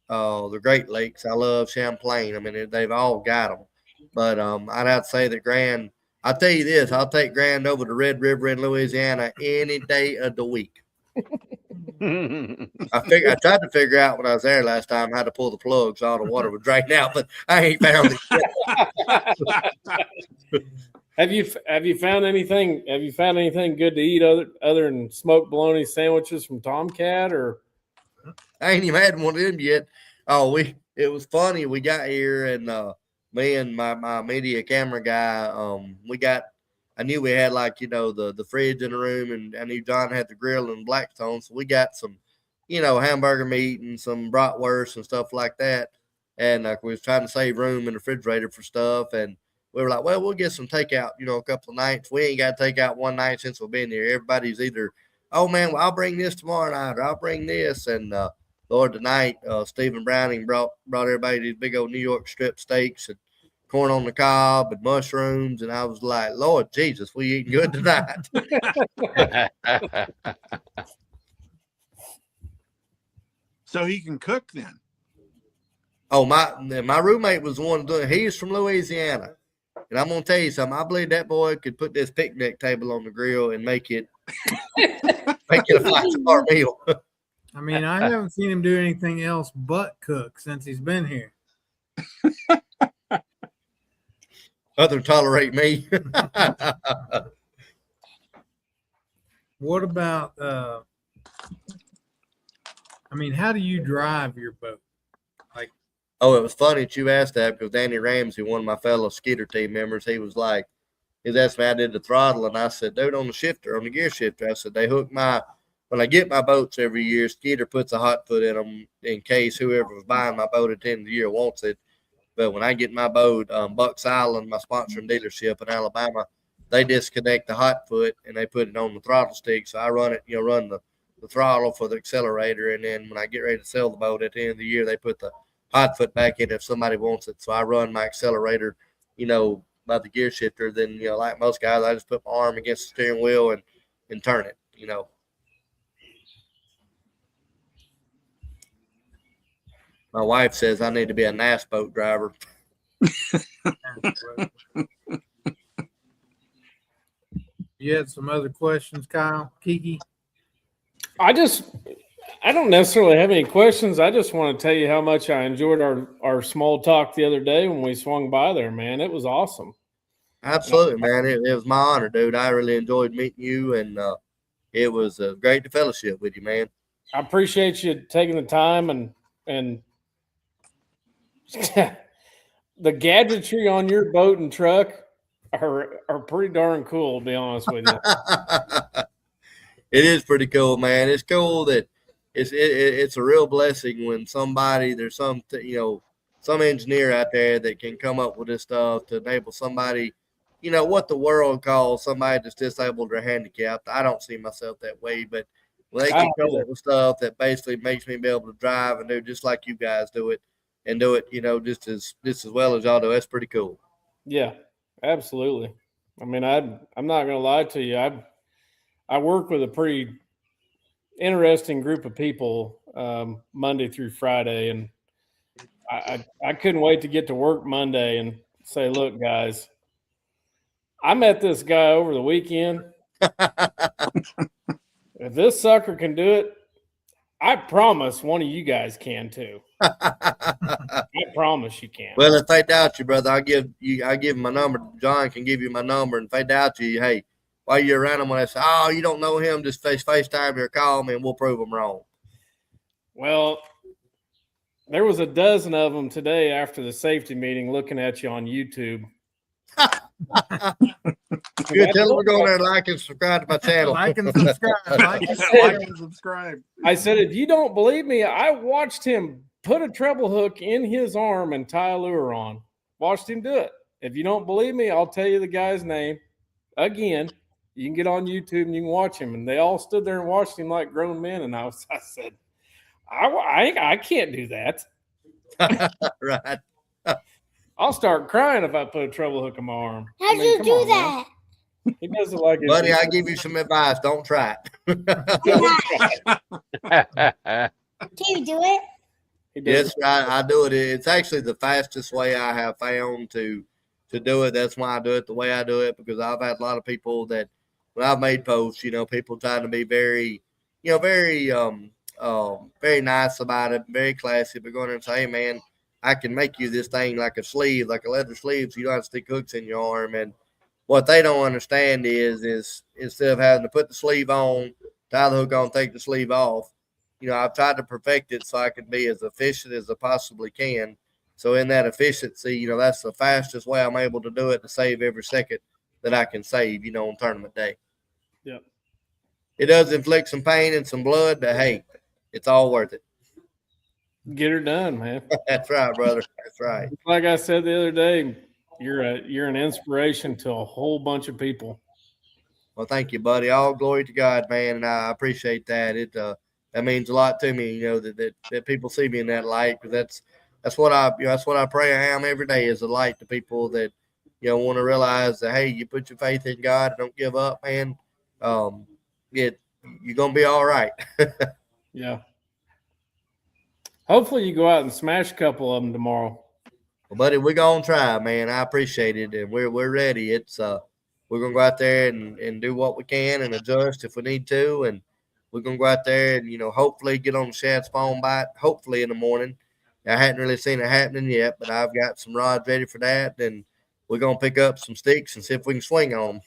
the Great Lakes. I love Champlain. I mean, they've all got them. But I'd have to say that Grand, I'll tell you this, I'll take Grand over to Red River in Louisiana any day of the week. I tried to figure out when I was there last time how to pull the plug so all the water would drain out, but I ain't found it. Have you found anything? Have you found anything good to eat other than smoked bologna sandwiches from Tomcat? Or I ain't even had one of them yet. Oh, it was funny. We got here and me and my media camera guy, I knew we had the fridge in the room, and I knew John had the grill in Blackstone. So we got some, hamburger meat and some bratwurst and stuff like that. And we was trying to save room in the refrigerator for stuff. And we were like, well, we'll get some takeout, a couple of nights. We ain't got to take out one night since we've been here. Everybody's either, oh man, well, I'll bring this tomorrow night, or I'll bring this. And Lord, tonight, Stephen Browning brought everybody these big old New York strip steaks and corn on the cob and mushrooms, and I was like, Lord Jesus, we eating good tonight. So he can cook then. Oh, my roommate was the one doing. He's from Louisiana, and I'm gonna tell you something. I believe that boy could put this picnic table on the grill and make it a 5-star meal. I mean, I haven't seen him do anything else but cook since he's been here. Other tolerate me. What about how do you drive your boat? Oh, it was funny that you asked that because Danny Ramsey, one of my fellow Skeeter team members, he was like, he's asked me, I did the throttle, and I said, dude, on the gear shifter, I said, they hook when I get my boats every year, Skeeter puts a hot foot in them in case whoever was buying my boat at the end of the year wants it. But when I get my boat, Bucks Island, my sponsoring dealership in Alabama, they disconnect the hot foot and they put it on the throttle stick. So I run it, run the throttle for the accelerator. And then when I get ready to sell the boat at the end of the year, they put the hot foot back in if somebody wants it. So I run my accelerator, by the gear shifter. Then, like most guys, I just put my arm against the steering wheel and turn it, My wife says I need to be a NAS boat driver. You had some other questions, Kyle? Kiki? I don't necessarily have any questions. I just want to tell you how much I enjoyed our small talk the other day when we swung by there, man. It was awesome. Absolutely, man. It was my honor, dude. I really enjoyed meeting you, and it was great to fellowship with you, man. I appreciate you taking the time and the gadgetry on your boat and truck are pretty darn cool, to be honest with you. It is pretty cool, man. It's cool that it's a real blessing when there's some engineer out there that can come up with this stuff to enable somebody, what the world calls somebody that's disabled or handicapped. I don't see myself that way, but when they can come up with stuff that basically makes me be able to drive and do just like you guys do it, and do it, just as well as y'all do. That's pretty cool. Yeah, absolutely. I mean, I'm not going to lie to you. I work with a pretty interesting group of people Monday through Friday, and I couldn't wait to get to work Monday and say, look, guys, I met this guy over the weekend. If this sucker can do it, I promise one of you guys can too. I promise you can. Well, if they doubt you, brother, I give them my number. John can give you my number, and if they doubt you, hey, while you're around them, when they say, "Oh, you don't know him," just FaceTime me or call me, and we'll prove them wrong. Well, there was a dozen of them today after the safety meeting looking at you on YouTube. Good, tell them we're going there, like and subscribe to my channel. Like and subscribe. Like and subscribe. I said, if you don't believe me, I watched him put a treble hook in his arm and tie a lure on. Watched him do it. If you don't believe me, I'll tell you the guy's name. Again, you can get on YouTube and you can watch him. And they all stood there and watched him like grown men. And I said, I can't do that. Right. I'll start crying if I put a treble hook in my arm. How'd you come do on, man. that? He does it like it's Buddy, I give you some advice. Don't try it. Do you do it? He does Yes, I do it. It's actually the fastest way I have found to do it. That's why I do it the way I do it, because I've had a lot of people that when I've made posts, people trying to be very, very very nice about it, very classy, but going and say, hey man, I can make you this thing like a sleeve, like a leather sleeve, so you don't have to stick hooks in your arm. And what they don't understand is instead of having to put the sleeve on, tie the hook on, take the sleeve off, I've tried to perfect it so I can be as efficient as I possibly can. So in that efficiency, that's the fastest way I'm able to do it to save every second that I can save, on tournament day. Yep. It does inflict some pain and some blood, but hey, it's all worth it. Get her done, man. That's right, brother. That's right. Like I said the other day, you're an inspiration to a whole bunch of people. Well, thank you, buddy. All glory to God, man, and I appreciate that. That means a lot to me, that people see me in that light, because that's what I pray I am every day, is a light to people that want to realize that, hey, you put your faith in God, don't give up, man. You're gonna be all right. Yeah. Hopefully you go out and smash a couple of them tomorrow. Well, buddy, we're gonna try, man. I appreciate it, and we're ready. It's we're gonna go out there and do what we can and adjust if we need to, and we're gonna go out there and hopefully get on the shad spawn bite. Hopefully in the morning. I hadn't really seen it happening yet, but I've got some rods ready for that, and we're gonna pick up some sticks and see if we can swing on them.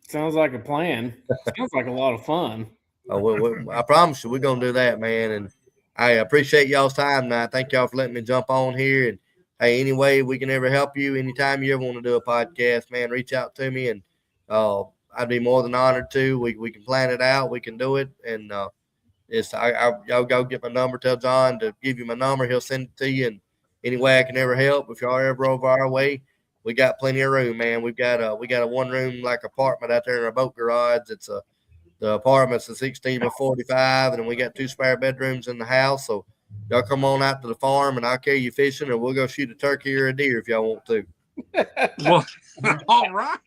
Sounds like a plan. Sounds like a lot of fun. I promise you, we're gonna do that, man. And I appreciate y'all's time tonight. Thank y'all for letting me jump on here. And hey, any way we can ever help you, anytime you ever want to do a podcast, man, reach out to me, and I'd be more than honored to. We can plan it out. We can do it. And y'all go get my number. Tell John to give you my number. He'll send it to you. And any way I can ever help, if y'all ever over our way, we got plenty of room, man. We got a 1-room like apartment out there in our boat garage. The apartment's a 16 by 45, and then we got 2 spare bedrooms in the house. So y'all come on out to the farm, and I'll carry you fishing, or we'll go shoot a turkey or a deer if y'all want to. Well, all right.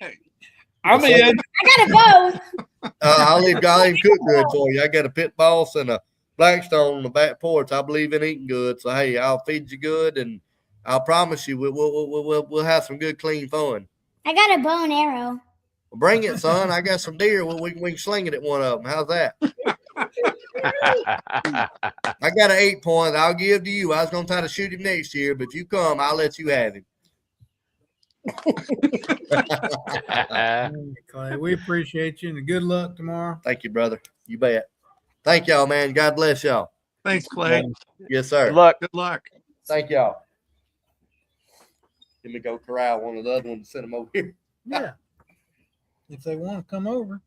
I'm in. I got a bow. I'll leave cook good for you. I got a pit boss and a Blackstone on the back porch. I believe in eating good, so hey, I'll feed you good, and I'll promise you we'll have some good, clean fun. I got a bow and arrow. Well, bring it, son. I got some deer. We can sling it at one of them. How's that? I got an 8-point. I'll give to you. I was gonna try to shoot him next year, but if you come, I'll let you have him. Clay, we appreciate you, and good luck tomorrow. Thank you, brother. You bet. Thank y'all, man. God bless y'all. Thanks, Clay. Yes, sir. Good luck. Good luck. Thank y'all. Let me go corral one of the other ones to send them over here. Yeah. If they want to come over.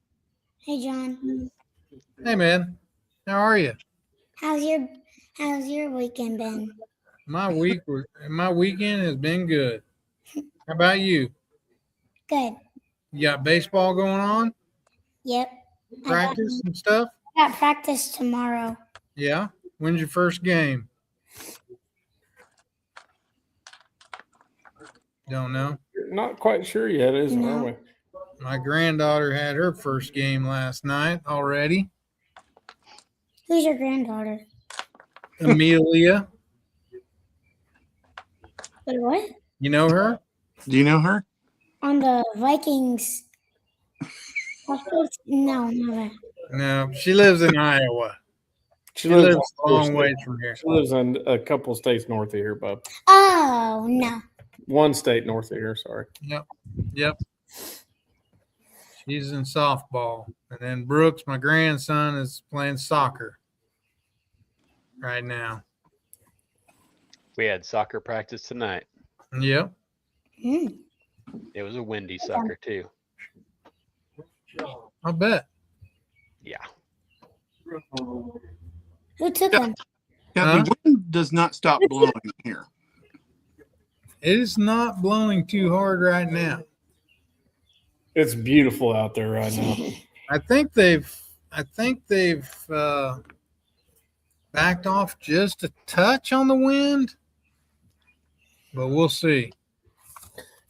Hey, John. Hey, man. How are you? How's your weekend been? My weekend has been good. How about you? Good. You got baseball going on? Yep. Practice and stuff? I got practice tomorrow. Yeah. When's your first game? Don't know. Not quite sure yet, is it? Are we? My granddaughter had her first game last night already. Who's your granddaughter? Amelia. Wait, what? You know her? Do you know her? On the Vikings. No, no. No, she lives in Iowa. She lives a long way from here. She lives in a couple states north of here, bub. Oh, no. One state north of here, sorry. Yep. She's in softball. And then Brooks, my grandson, is playing soccer right now. We had soccer practice tonight. Yep. Mm. It was a windy soccer too. I bet. Yeah. Who took them? Yeah, the wind does not stop blowing here. It is not blowing too hard right now. It's beautiful out there right now. I think they've backed off just a touch on the wind, but we'll see.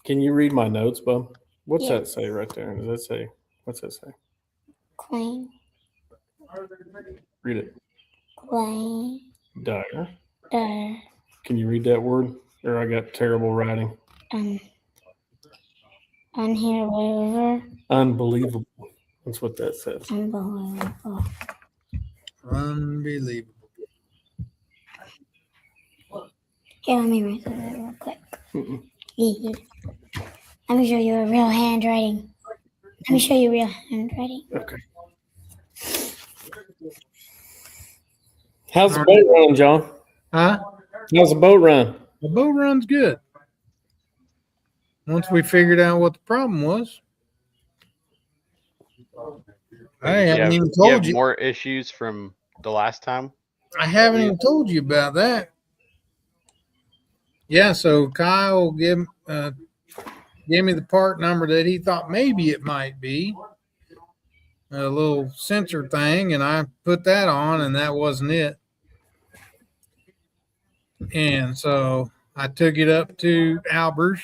Can you read my notes, Bub? What's that Yes. say right there? Does that say, what's that say? Queen, Read it. queen, Dire. the, Can you read that word? Or I got terrible writing. unheard Unbelievable. That's what that says. unbelievable. Unbelievable. Here, let me read that real quick. Mm-mm. Yeah. Let me show you a real handwriting. Let me show you real handwriting. Okay. How's the boat run, John? Huh? How's the boat run? The boat run's good. Once we figured out what the problem was. I haven't even you told have you. more issues from the last time. I haven't even told you about that. Yeah, so Kyle gave me the part number that he thought maybe it might be a little sensor thing, and I put that on, and that wasn't it. And so I took it up to Albers.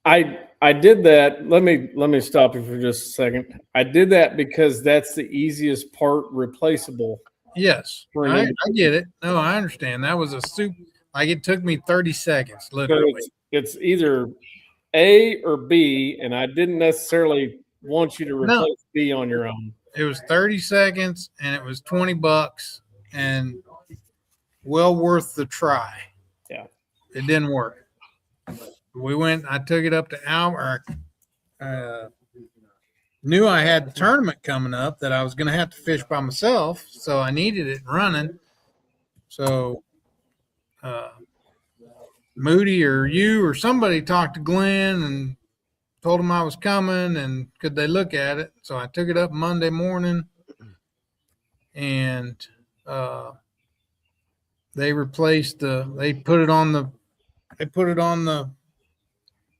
I did that. Let me stop you for just a second. I did that because that's the easiest part replaceable. Yes, For an I get it. No, I understand. That was a soup. Like it took me 30 seconds, So literally. it's either A or B, and I didn't necessarily want you to replace B on your own. It was 30 seconds and it was $20 and well worth the try. Yeah. It didn't work. I took it up to Albert. Knew I had the tournament coming up that I was going to have to fish by myself. So I needed it running. So, Moody or you or somebody talked to Glenn and told him I was coming and could they look at it. So I took it up Monday morning and they put it on the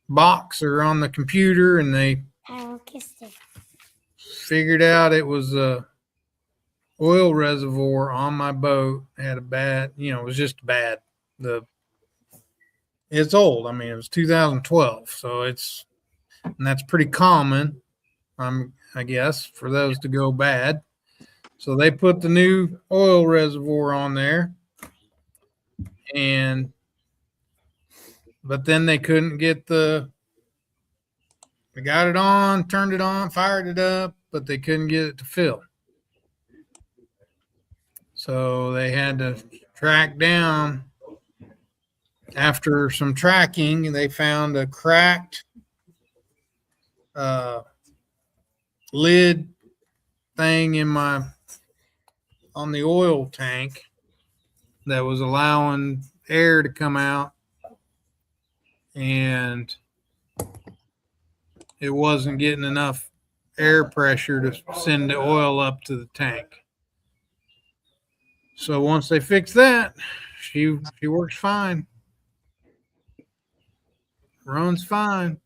box or on the computer and they I kissed it. figured out it was a oil reservoir on my boat. Had a bad, it was just bad. It's old. I mean, it was 2012, so and that's pretty common, I guess, for those to go bad. So they put the new oil reservoir on there, but then they couldn't get they got it on, turned it on, fired it up, but they couldn't get it to fill. So they had to track down. After some tracking, they found a cracked lid thing on the oil tank that was allowing air to come out, and it wasn't getting enough air pressure to send the oil up to the tank. So once they fixed that, she works fine. Runs fine.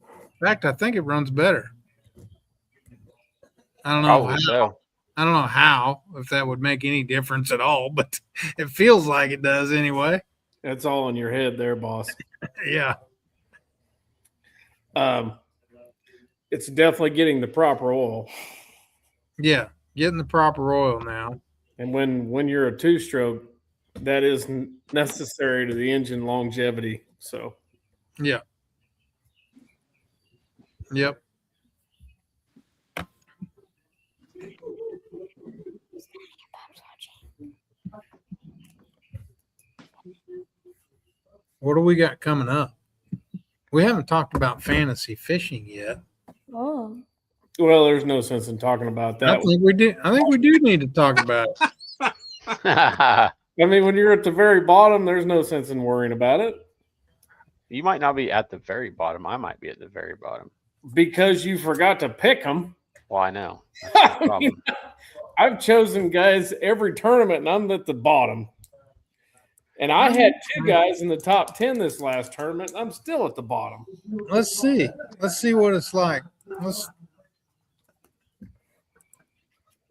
In fact, I think it runs better. I don't know Probably how. so. I don't know how, if that would make any difference at all, but it feels like it does anyway. That's all in your head there, boss. Yeah. It's definitely getting the proper oil. Yeah. Getting the proper oil now. And when you're a two-stroke, that is necessary to the engine longevity. So Yeah. Yep. What do we got coming up? We haven't talked about fantasy fishing yet. Oh, well, there's no sense in talking about that. I think we do need to talk about it. I mean, when you're at the very bottom, there's no sense in worrying about it You might not be at the very bottom. I might be at the very bottom. because you forgot to pick them. Well, I know. That's the problem. I've chosen guys every tournament, and I'm at the bottom. And I had two guys in the top 10 this last tournament, and I'm still at the bottom. Let's see. Let's see what it's like.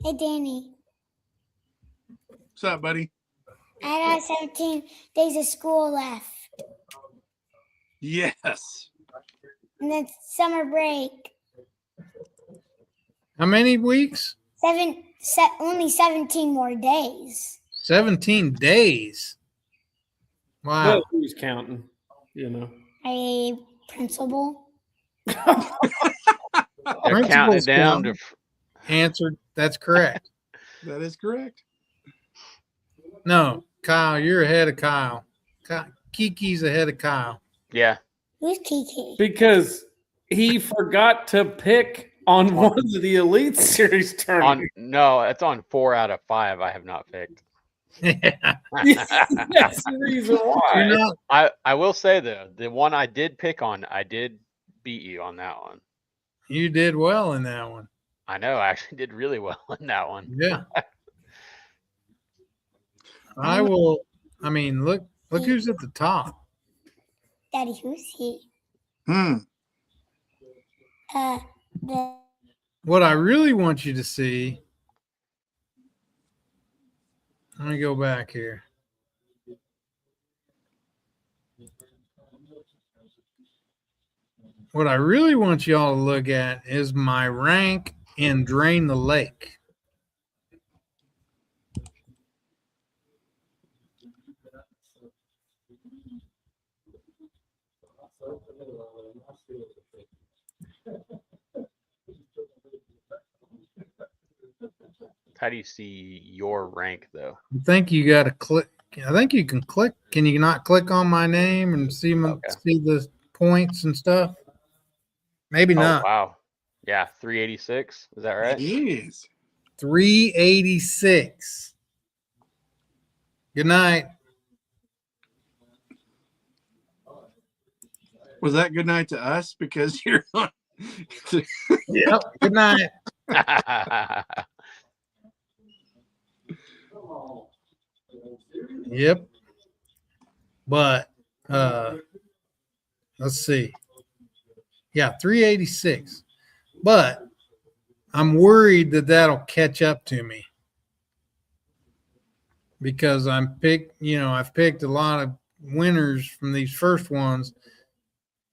hey, Danny. What's up, buddy? I got 17 days of school left. Yes. And then summer break. How many weeks? Only 17 more days. 17 days. Wow. Well, who's counting? You know. A principal. They're Principal's counting it down to. counting. Answered. That's correct. That is correct. No, Kyle, you're ahead of Kyle. Kiki's ahead of Kyle. Yeah. Who's Kiki? Because he forgot to pick on one of the Elite Series tournaments. No, it's on 4 out of 5. I have not picked. That's the reason why. You're not, I will say though, the one I did pick on, I did beat you on that one. you did well in that one. I know, I actually did really well in that one. Yeah. I will. I mean, look who's at the top. Daddy, who's he? The What I really want you to see. Let me go back here. What I really want y'all to look at is my rank in Drain the Lake. How do you see your rank though? I think you got to click. I think you can click. Can you not click on my name and see see the points and stuff? Maybe Oh not. wow. Yeah, 386. Is that right? Jeez. 386. Good night. Was that good night to us? Because you're on. Yep. Good night. Yep. But let's see. Yeah, 386. But I'm worried that that'll catch up to me because I've picked a lot of winners from these first ones,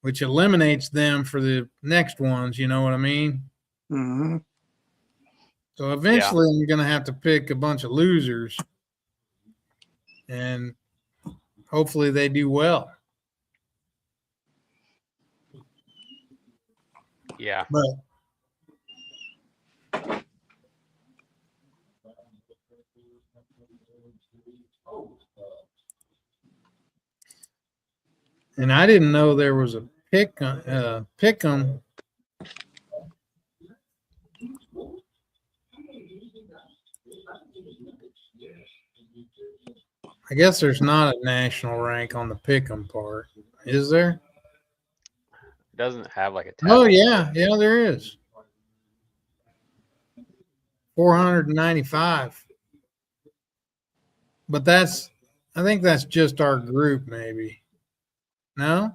which eliminates them for the next ones. You know what I mean? Hmm. So eventually I'm going to have to pick a bunch of losers and hopefully they do well. Yeah. But and I didn't know there was a pick 'em. I guess there's not a national rank on the pick 'em part, is there? It doesn't have like a tab. Oh yeah, there is. 495. But I think that's just our group, maybe. No?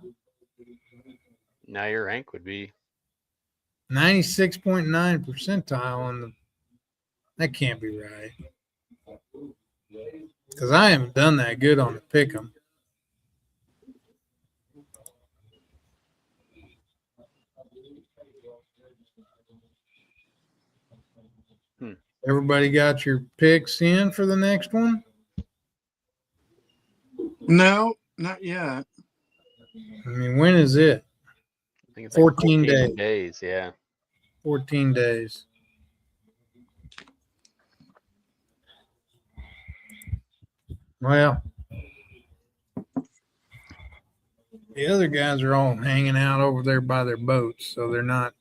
Now your rank would be 96.9 percentile on the. That can't be right. Because I haven't done that good on the pick 'em. Everybody got your picks in for the next one? No, not yet. I mean, when is it? I think it's 14 days. days, yeah. 14 days. Well, the other guys are all hanging out over there by their boats, so they're not.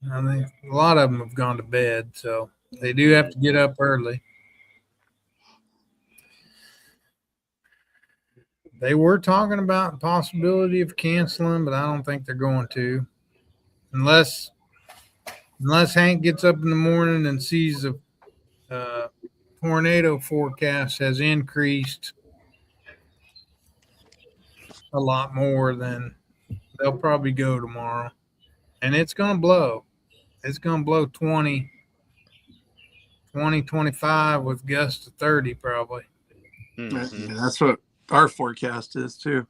I think a lot of them have gone to bed, so they do have to get up early. They were talking about the possibility of canceling, but I don't think they're going to, unless Hank gets up in the morning and sees the tornado forecast has increased a lot more. Then they'll probably go tomorrow, and it's going to blow. It's going to blow 20 20-25 with gusts to 30 probably. Mhm. Yeah, that's what our forecast is too.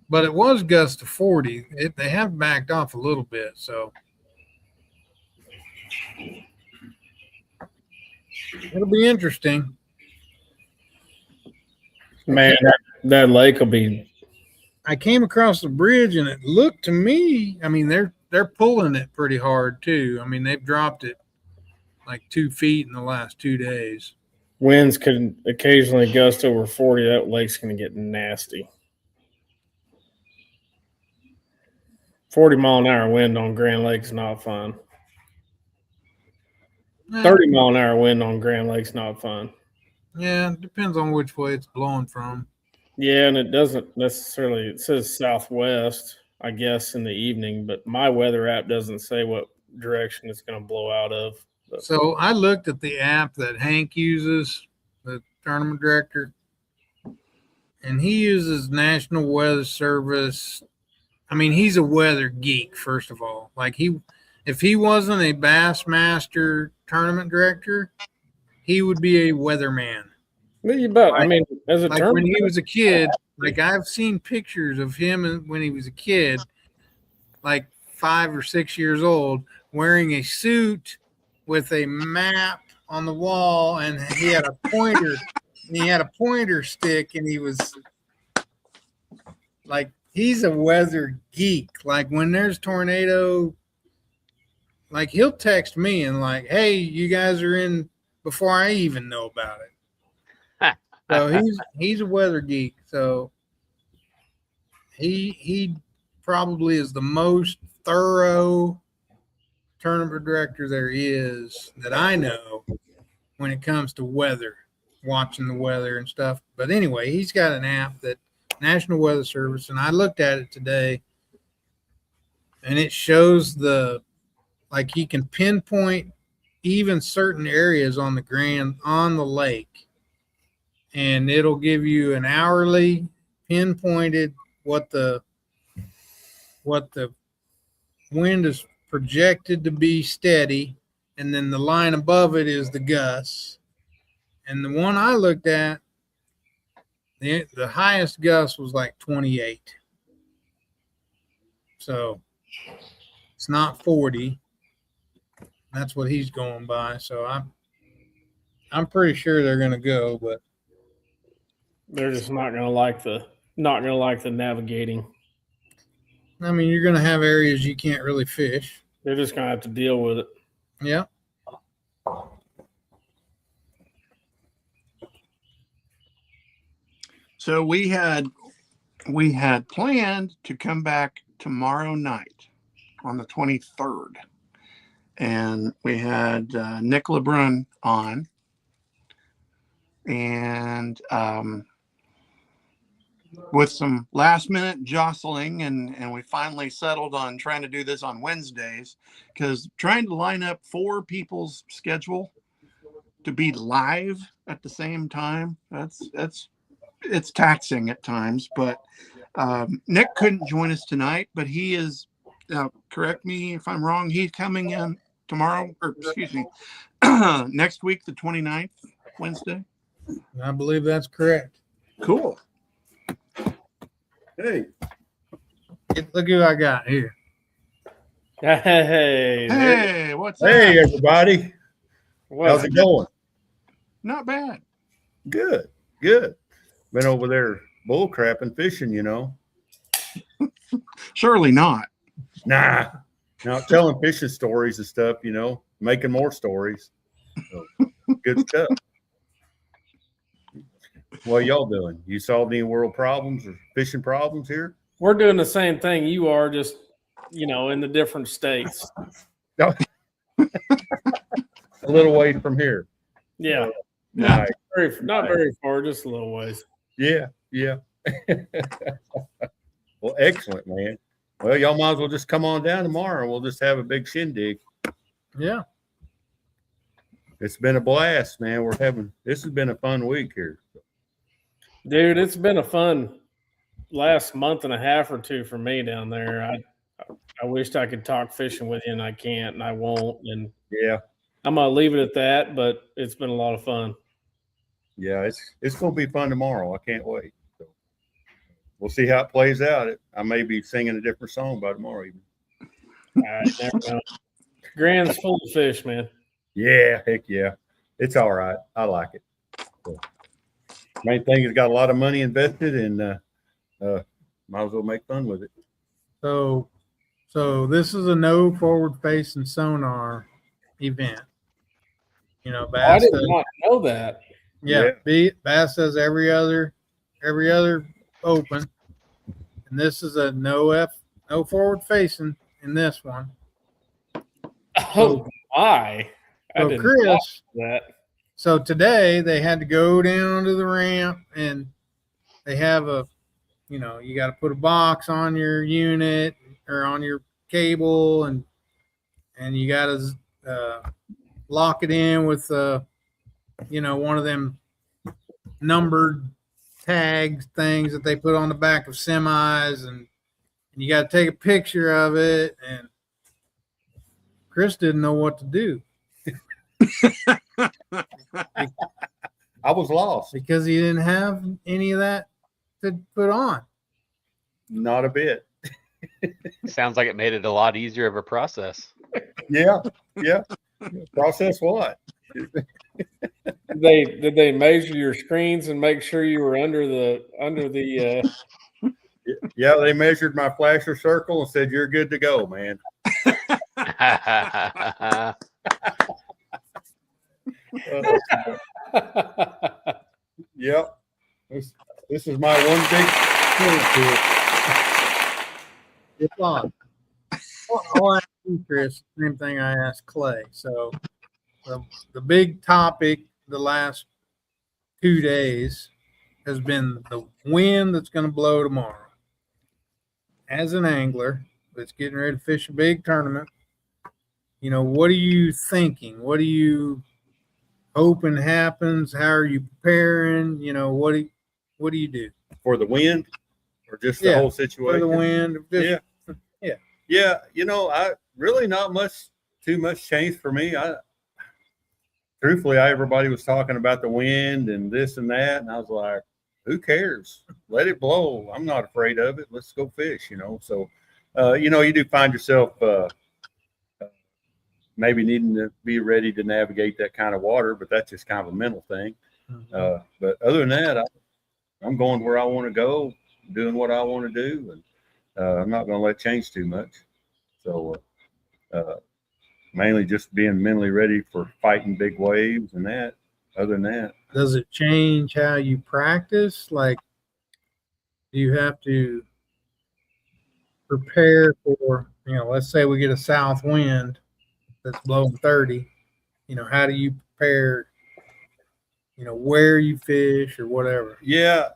But it was gusts to 40. They have backed off a little bit, so it'll be interesting. Man, that lake will be. I came across the bridge and it looked to me, I mean, they're pulling it pretty hard too. I mean, they've dropped it like 2 feet in the last 2 days. Winds could occasionally gust over 40. That lake's going to get nasty. 40-mile-an-hour wind on Grand Lake is not fun. 30-mile-an-hour wind on Grand Lake's not fun. Yeah, it depends on which way it's blowing from. Yeah, and it doesn't necessarily. It says southwest, I guess, in the evening, but my weather app doesn't say what direction it's going to blow out of. But So I looked at the app that Hank uses, the tournament director, and he uses National Weather Service. I mean, he's a weather geek, first of all. Like if he wasn't a Bassmaster tournament director, he would be a weatherman. you bet. I mean, as a Like term, when he was a kid, like I've seen pictures of him when he was a kid, like 5 or 6 years old, wearing a suit with a map on the wall, and he had a pointer. And he had a pointer stick, and he was like, he's a weather geek. Like when there's tornado, like he'll text me and like, hey, you guys are in before I even know about it. So he's a weather geek. So he probably is the most thorough tournament director there is that I know when it comes to weather, watching the weather and stuff. But anyway, he's got an app that National Weather Service, and I looked at it today, and it shows like he can pinpoint even certain areas on the lake, and it'll give you an hourly pinpointed what the wind is projected to be steady, and then the line above it is the gusts. And the one I looked at, the highest gust was like 28. So it's not 40. That's what he's going by. So I'm pretty sure they're gonna go, but they're just not going to like the navigating. I mean, you're gonna have areas you can't really fish. They're just going to have to deal with it. Yeah. So we had planned to come back tomorrow night on the 23rd, and we had Nick LeBrun on, and with some last minute jostling, and we finally settled on trying to do this on Wednesdays, because trying to line up 4 people's schedule to be live at the same time, it's taxing at times. But Nick couldn't join us tonight, but he is, correct me if I'm wrong, he's coming in tomorrow, or excuse me, next week, the 29th, Wednesday. I believe that's correct. Cool. Hey, Look who I got here. Hey, Hey, what's Hey, up? everybody. How's it going? Not bad. Good, good. Been over there bull crapping, fishing, you know. Surely not. Nah, now telling fishing stories and stuff, you know, making more stories. So, good stuff. What y'all doing? You solved any world problems or fishing problems here? we're doing the same thing you are, just in the different states. A little way from here. Yeah, Yeah. Nice. not very far, just a little ways. Yeah, yeah. Well, excellent, man. Well, y'all might as well just come on down tomorrow. We'll just have a big shindig. Yeah. It's been a blast, man. This has been a fun week here. Dude, it's been a fun last month and a half or two for me down there. I wished I could talk fishing with you, and I can't, and I won't. And Yeah. I'm gonna leave it at that, but it's been a lot of fun. Yeah, it's going to be fun tomorrow. I can't wait. So we'll see how it plays out. I may be singing a different song by tomorrow evening. All right, never know. Grand's full of fish, man. Yeah, heck yeah. It's all right. I like it. So, main thing is got a lot of money invested and might as well make fun with it. So this is a no forward facing sonar event. You know, I Bass did does, not know that. Bass does every other open, and this is a no forward facing in this one. Oh my! I So did not Chris, know that. so today they had to go down to the ramp, and they have you got to put a box on your unit or on your cable, and you got to lock it in with one of them numbered tags things that they put on the back of semis, and you got to take a picture of it. And Chris didn't know what to do I was lost. because he didn't have any of that to put on. Not a bit. Sounds like it made it a lot easier of a process. Yeah. Process what? Did they measure your screens and make sure you were under the Yeah, they measured my flasher circle and said, "You're good to go, man." Yep. This is my one big It's on. I'll ask you, Chris, same thing I asked Clay. So the big topic the last 2 days has been the wind that's going to blow tomorrow. As an angler that's getting ready to fish a big tournament, what are you thinking? What are you hoping happens? How are you preparing? What do you do for the wind or just the whole for situation? the wind? Yeah. I really not too much changed for me. Truthfully, everybody was talking about the wind and this and that. And I was like, who cares? Let it blow. I'm not afraid of it. Let's go fish, So, you do find yourself maybe needing to be ready to navigate that kind of water, but that's just kind of a mental thing. Mm-hmm. But other than that, I'm going where I want to go, doing what I want to do. And I'm not going to let change too much. So, mainly just being mentally ready for fighting big waves and that. Other than that, Does it change how you practice? Like, do you have to prepare for, let's say we get a south wind that's blowing 30, how do you prepare, where you fish or whatever? Yeah,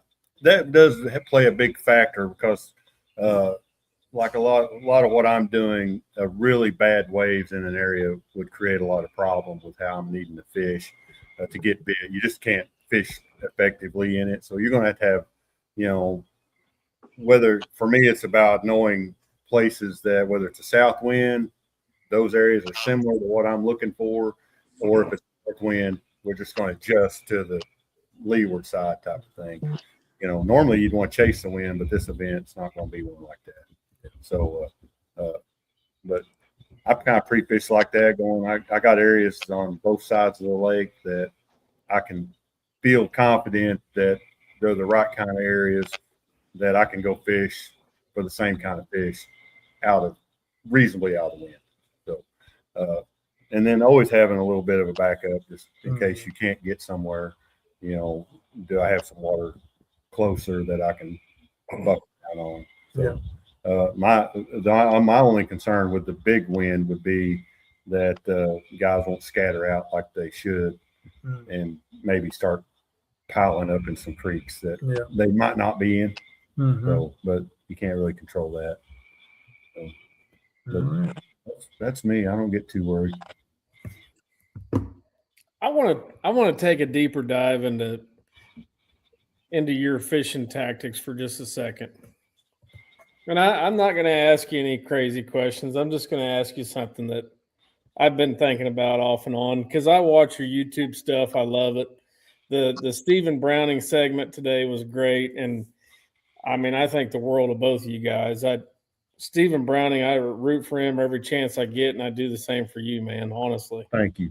that does play a big factor because, like a lot of what I'm doing, really bad waves in an area would create a lot of problems with how I'm needing to fish to get bit. You just can't fish effectively in it. So you're going to have, whether for me, it's about knowing places that whether it's a south wind, those areas are similar to what I'm looking for, or if it's north wind, we're just going to adjust to the leeward side type of thing. Normally you'd want to chase the wind, but this event's not going to be one like that. So, but I've kind of pre-fished like that going. I got areas on both sides of the lake that I can feel confident that they're the right kind of areas that I can go fish for the same kind of fish reasonably out of wind. So, and then always having a little bit of a backup just in case you can't get somewhere. Do I have some water closer that I can buckle down on? So, my only concern with the big wind would be that guys won't scatter out like they should and maybe start piling up in some creeks that they might not be in. So, but you can't really control that. So, that's me. I don't get too worried. I want to take a deeper dive into your fishing tactics for just a second. And I'm not going to ask you any crazy questions. I'm just going to ask you something that I've been thinking about off and on because I watch your YouTube stuff. I love it. The Stephen Browning segment today was great, and I mean I think the world of both of you guys. Stephen Browning, I root for him every chance I get, and I do the same for you, man. Honestly, Thank you.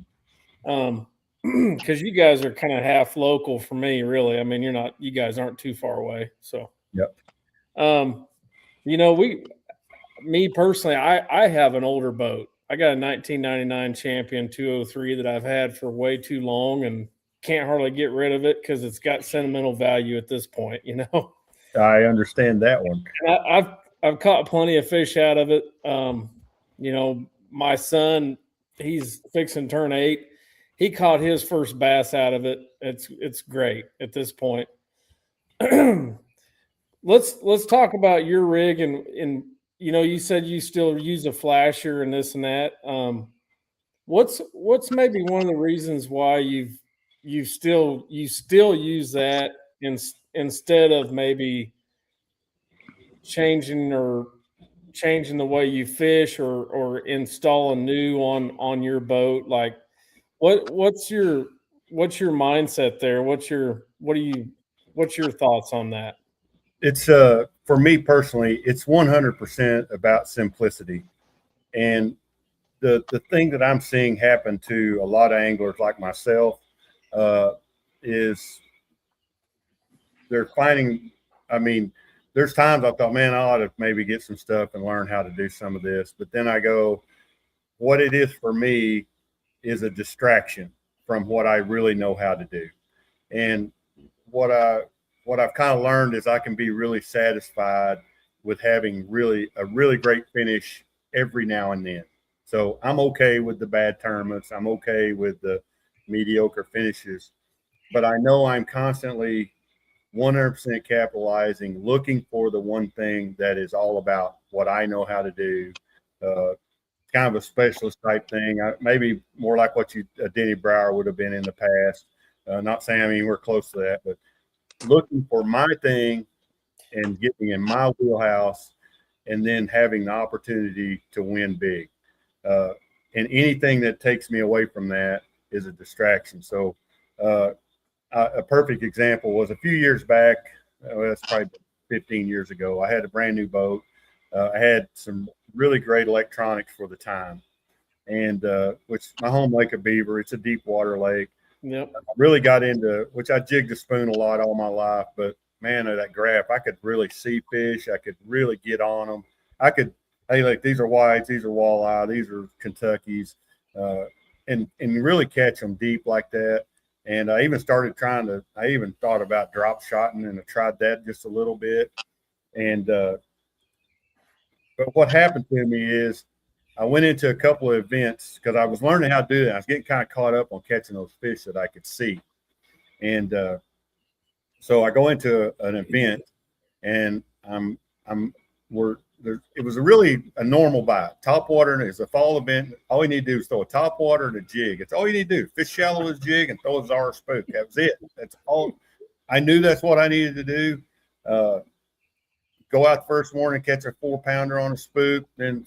because you guys are kind of half local for me, really. I mean, you guys aren't too far away, so. Yep. You know, me personally, I have an older boat. I got a 1999 Champion 203 that I've had for way too long and can't hardly get rid of it because it's got sentimental value at this point, you know. I understand that one. And I've caught plenty of fish out of it. You know, my son, he's fixing to turn 8. He caught his first bass out of it. It's great at this point. Let's talk about your rig and you know, you said you still use a flasher and this and that. What's maybe one of the reasons why you still use that instead of maybe changing the way you fish or installing new on your boat? Like what's your mindset there? What's your thoughts on that? It's for me personally, it's 100% about simplicity. And the thing that I'm seeing happen to a lot of anglers like myself is they're finding, I mean, there's times I thought, man, I ought to maybe get some stuff and learn how to do some of this. But then I go, what it is for me is a distraction from what I really know how to do. And what I've kind of learned is I can be really satisfied with having a really great finish every now and then. So I'm okay with the bad tournaments. I'm okay with the mediocre finishes, but I know I'm constantly 100% capitalizing, looking for the one thing that is all about what I know how to do. Kind of a specialist type thing, maybe more like what Denny Brower would have been in the past. Not saying I mean we're close to that, but looking for my thing and getting in my wheelhouse and then having the opportunity to win big. And anything that takes me away from that is a distraction. So a perfect example was a few years back, that's probably 15 years ago, I had a brand new boat. I had some really great electronics for the time. And which my home Lake of Beaver, it's a deep water lake. Yep. I really got into, which I jigged a spoon a lot all my life, but man, that graph, I could really see fish. I could really get on them. Hey, like these are whites, these are walleye, these are Kentuckys, and really catch them deep like that. And I even I even thought about drop shotting, and I tried that just a little bit. And, but what happened to me is I went into a couple of events because I was learning how to do that. I was getting kind of caught up on catching those fish that I could see. And so I go into an event, and it was a normal bite. Top water is a fall event. All you need to do is throw a top water and a jig. It's all you need to do. Fish shallow as jig and throw a Zara spook. That was it. That's all. I knew that's what I needed to do. Go out the first morning, catch a 4-pounder on a spook, then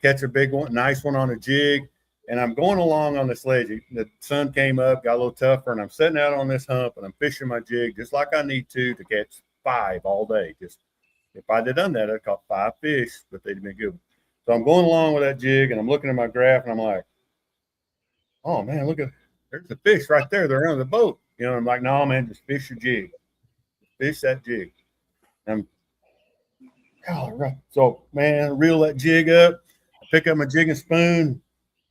catch a big one, nice one on a jig. And I'm going along on this ledge. The sun came up, got a little tougher, and I'm sitting out on this hump, and I'm fishing my jig just like I need to catch 5 all day. Just if I'd have done that, I'd caught 5 fish, but they'd been good. So I'm going along with that jig, and I'm looking at my graph, and I'm like, oh, man, there's the fish right there. They're under the boat. You know, I'm like, no, man, just fish your jig. Fish that jig. So, man, reel that jig up. I pick up my jigging spoon.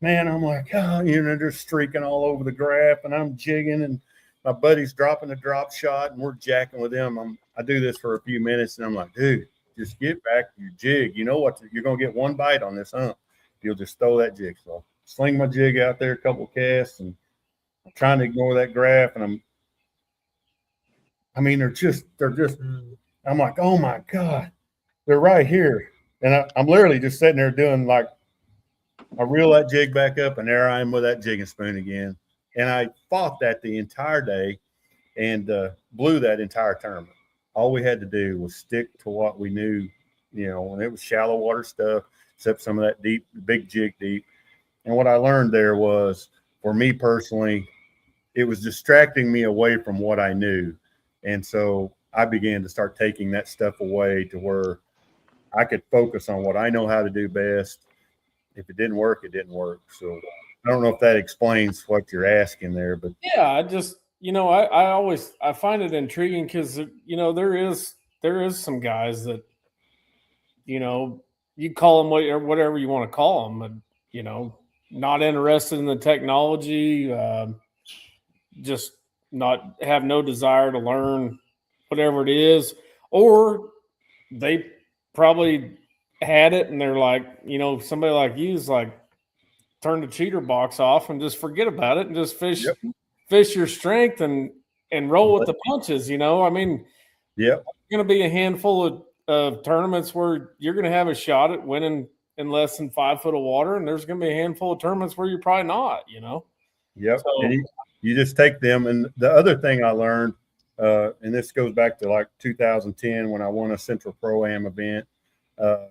Man, I'm like, they're streaking all over the graph, and I'm jigging, and my buddy's dropping a drop shot, and we're jacking with him. I do this for a few minutes, and I'm like, dude, just get back to your jig. You know what? You're going to get one bite on this hump. You'll just throw that jig. So sling my jig out there, a couple of casts, and I'm trying to ignore that graph, and they're just, I'm like, oh my God, they're right here. And I'm literally just sitting there doing like, I reel that jig back up, and there I am with that jigging spoon again. And I fought that the entire day and blew that entire tournament. All we had to do was stick to what we knew, and it was shallow water stuff, except some of that deep, big jig deep. And what I learned there was, for me personally, it was distracting me away from what I knew. And so I began to start taking that stuff away to where I could focus on what I know how to do best. If it didn't work, it didn't work. So I don't know if that explains what you're asking there, but Yeah, I just, I find it intriguing because, there is some guys that, you call them whatever you want to call them, and, not interested in the technology, just not have no desire to learn whatever it is, or they probably had it and they're like, somebody like you is like, turn the cheater box off and just forget about it and just fish your strength and roll with the punches. I mean, yep. going to be a handful of tournaments where you're going to have a shot at winning in less than 5 foot of water, and there's going to be a handful of tournaments where you're probably not. Yep. So, And you just take them. And the other thing I learned, and this goes back to like 2010 when I won a Central Pro-Am event. I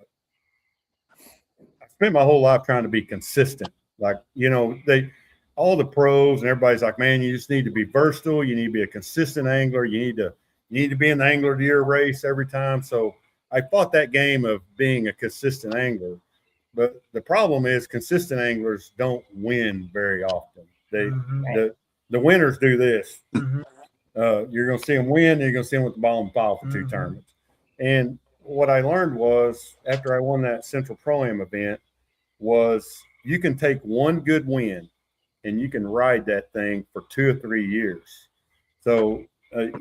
spent my whole life trying to be consistent. Like, all the pros and everybody's like, man, you just need to be versatile. You need to be a consistent angler. You need to be in the Angler of the Year race every time. So I fought that game of being a consistent angler. But the problem is consistent anglers don't win very often. The winners do this. Mhm. You're going to see them win. And you're going to see them with the ball and foul for 2 tournaments. And what I learned was after I won that Central Pro-Am event was you can take one good win and you can ride that thing for 2 or 3 years. So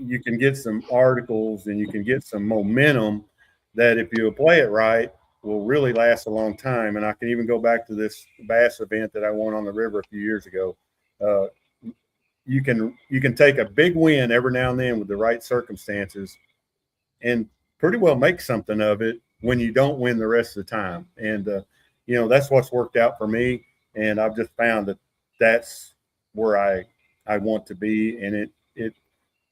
you can get some articles and you can get some momentum that if you play it right will really last a long time. And I can even go back to this bass event that I won on the river a few years ago. You can take a big win every now and then with the right circumstances and pretty well make something of it when you don't win the rest of the time. And, that's what's worked out for me. And I've just found that that's where I want to be. And it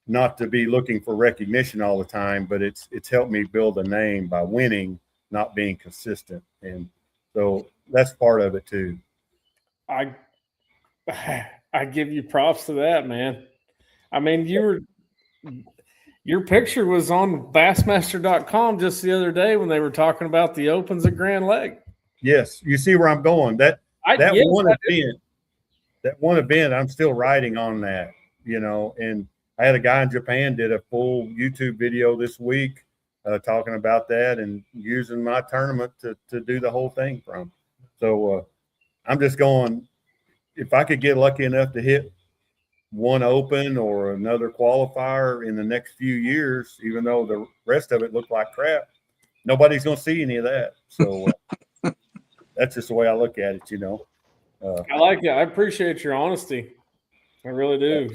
not to be looking for recognition all the time, but it's helped me build a name by winning, not being consistent. And so that's part of it too. I give you props to that, man. I mean, your picture was on Bassmaster.com just the other day when they were talking about the opens at Grand Lake. Yes, you see where I'm going. That one event, I'm still riding on that, and I had a guy in Japan did a full YouTube video this week talking about that and using my tournament to do the whole thing from. So I'm just going, if I could get lucky enough to hit one open or another qualifier in the next few years, even though the rest of it looked like crap, nobody's going to see any of that. So that's just the way I look at it, I like it. I appreciate your honesty. I really do.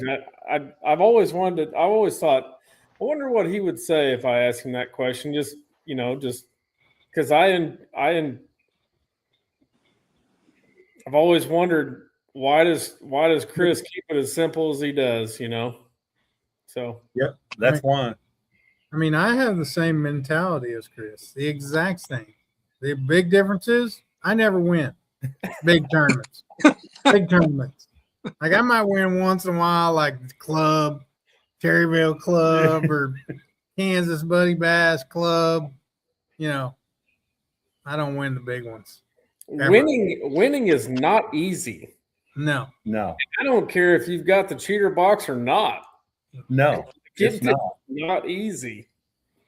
I've always wondered. I always thought, I wonder what he would say if I asked him that question. Just because I've always wondered why does Chris keep it as simple as he does? So yep, that's why. I mean, I have the same mentality as Chris, the exact same. The big difference is I never win big tournaments. Big tournaments. Like I might win once in a while, like the club, Terryville Club or Kansas Buddy Bass Club. I don't win the big ones. Ever. Winning is not easy. No. I don't care if you've got the cheater box or not. No, it's not easy.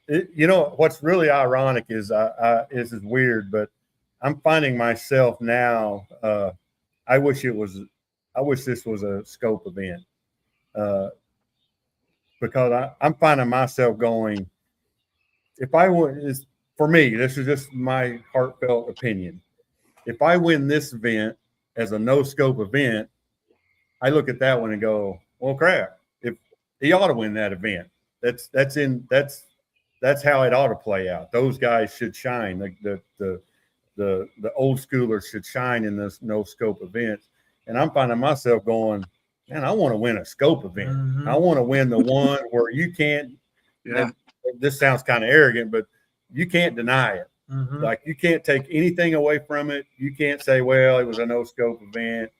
What's really ironic is this is weird, but I'm finding myself now. I wish this was a scope event because I'm finding myself going. If I win, for me, this is just my heartfelt opinion. If I win this event as a no scope event, I look at that one and go, well, crap. If he ought to win that event, that's how it ought to play out. Those guys should shine. The old schoolers should shine in this no scope events. And I'm finding myself going, man, I want to win a scope event. Mm-hmm. I want to win the one where you can't. Yeah. This sounds kind of arrogant, but you can't deny it. Mhm. Like you can't take anything away from it. You can't say, well, it was a no scope event.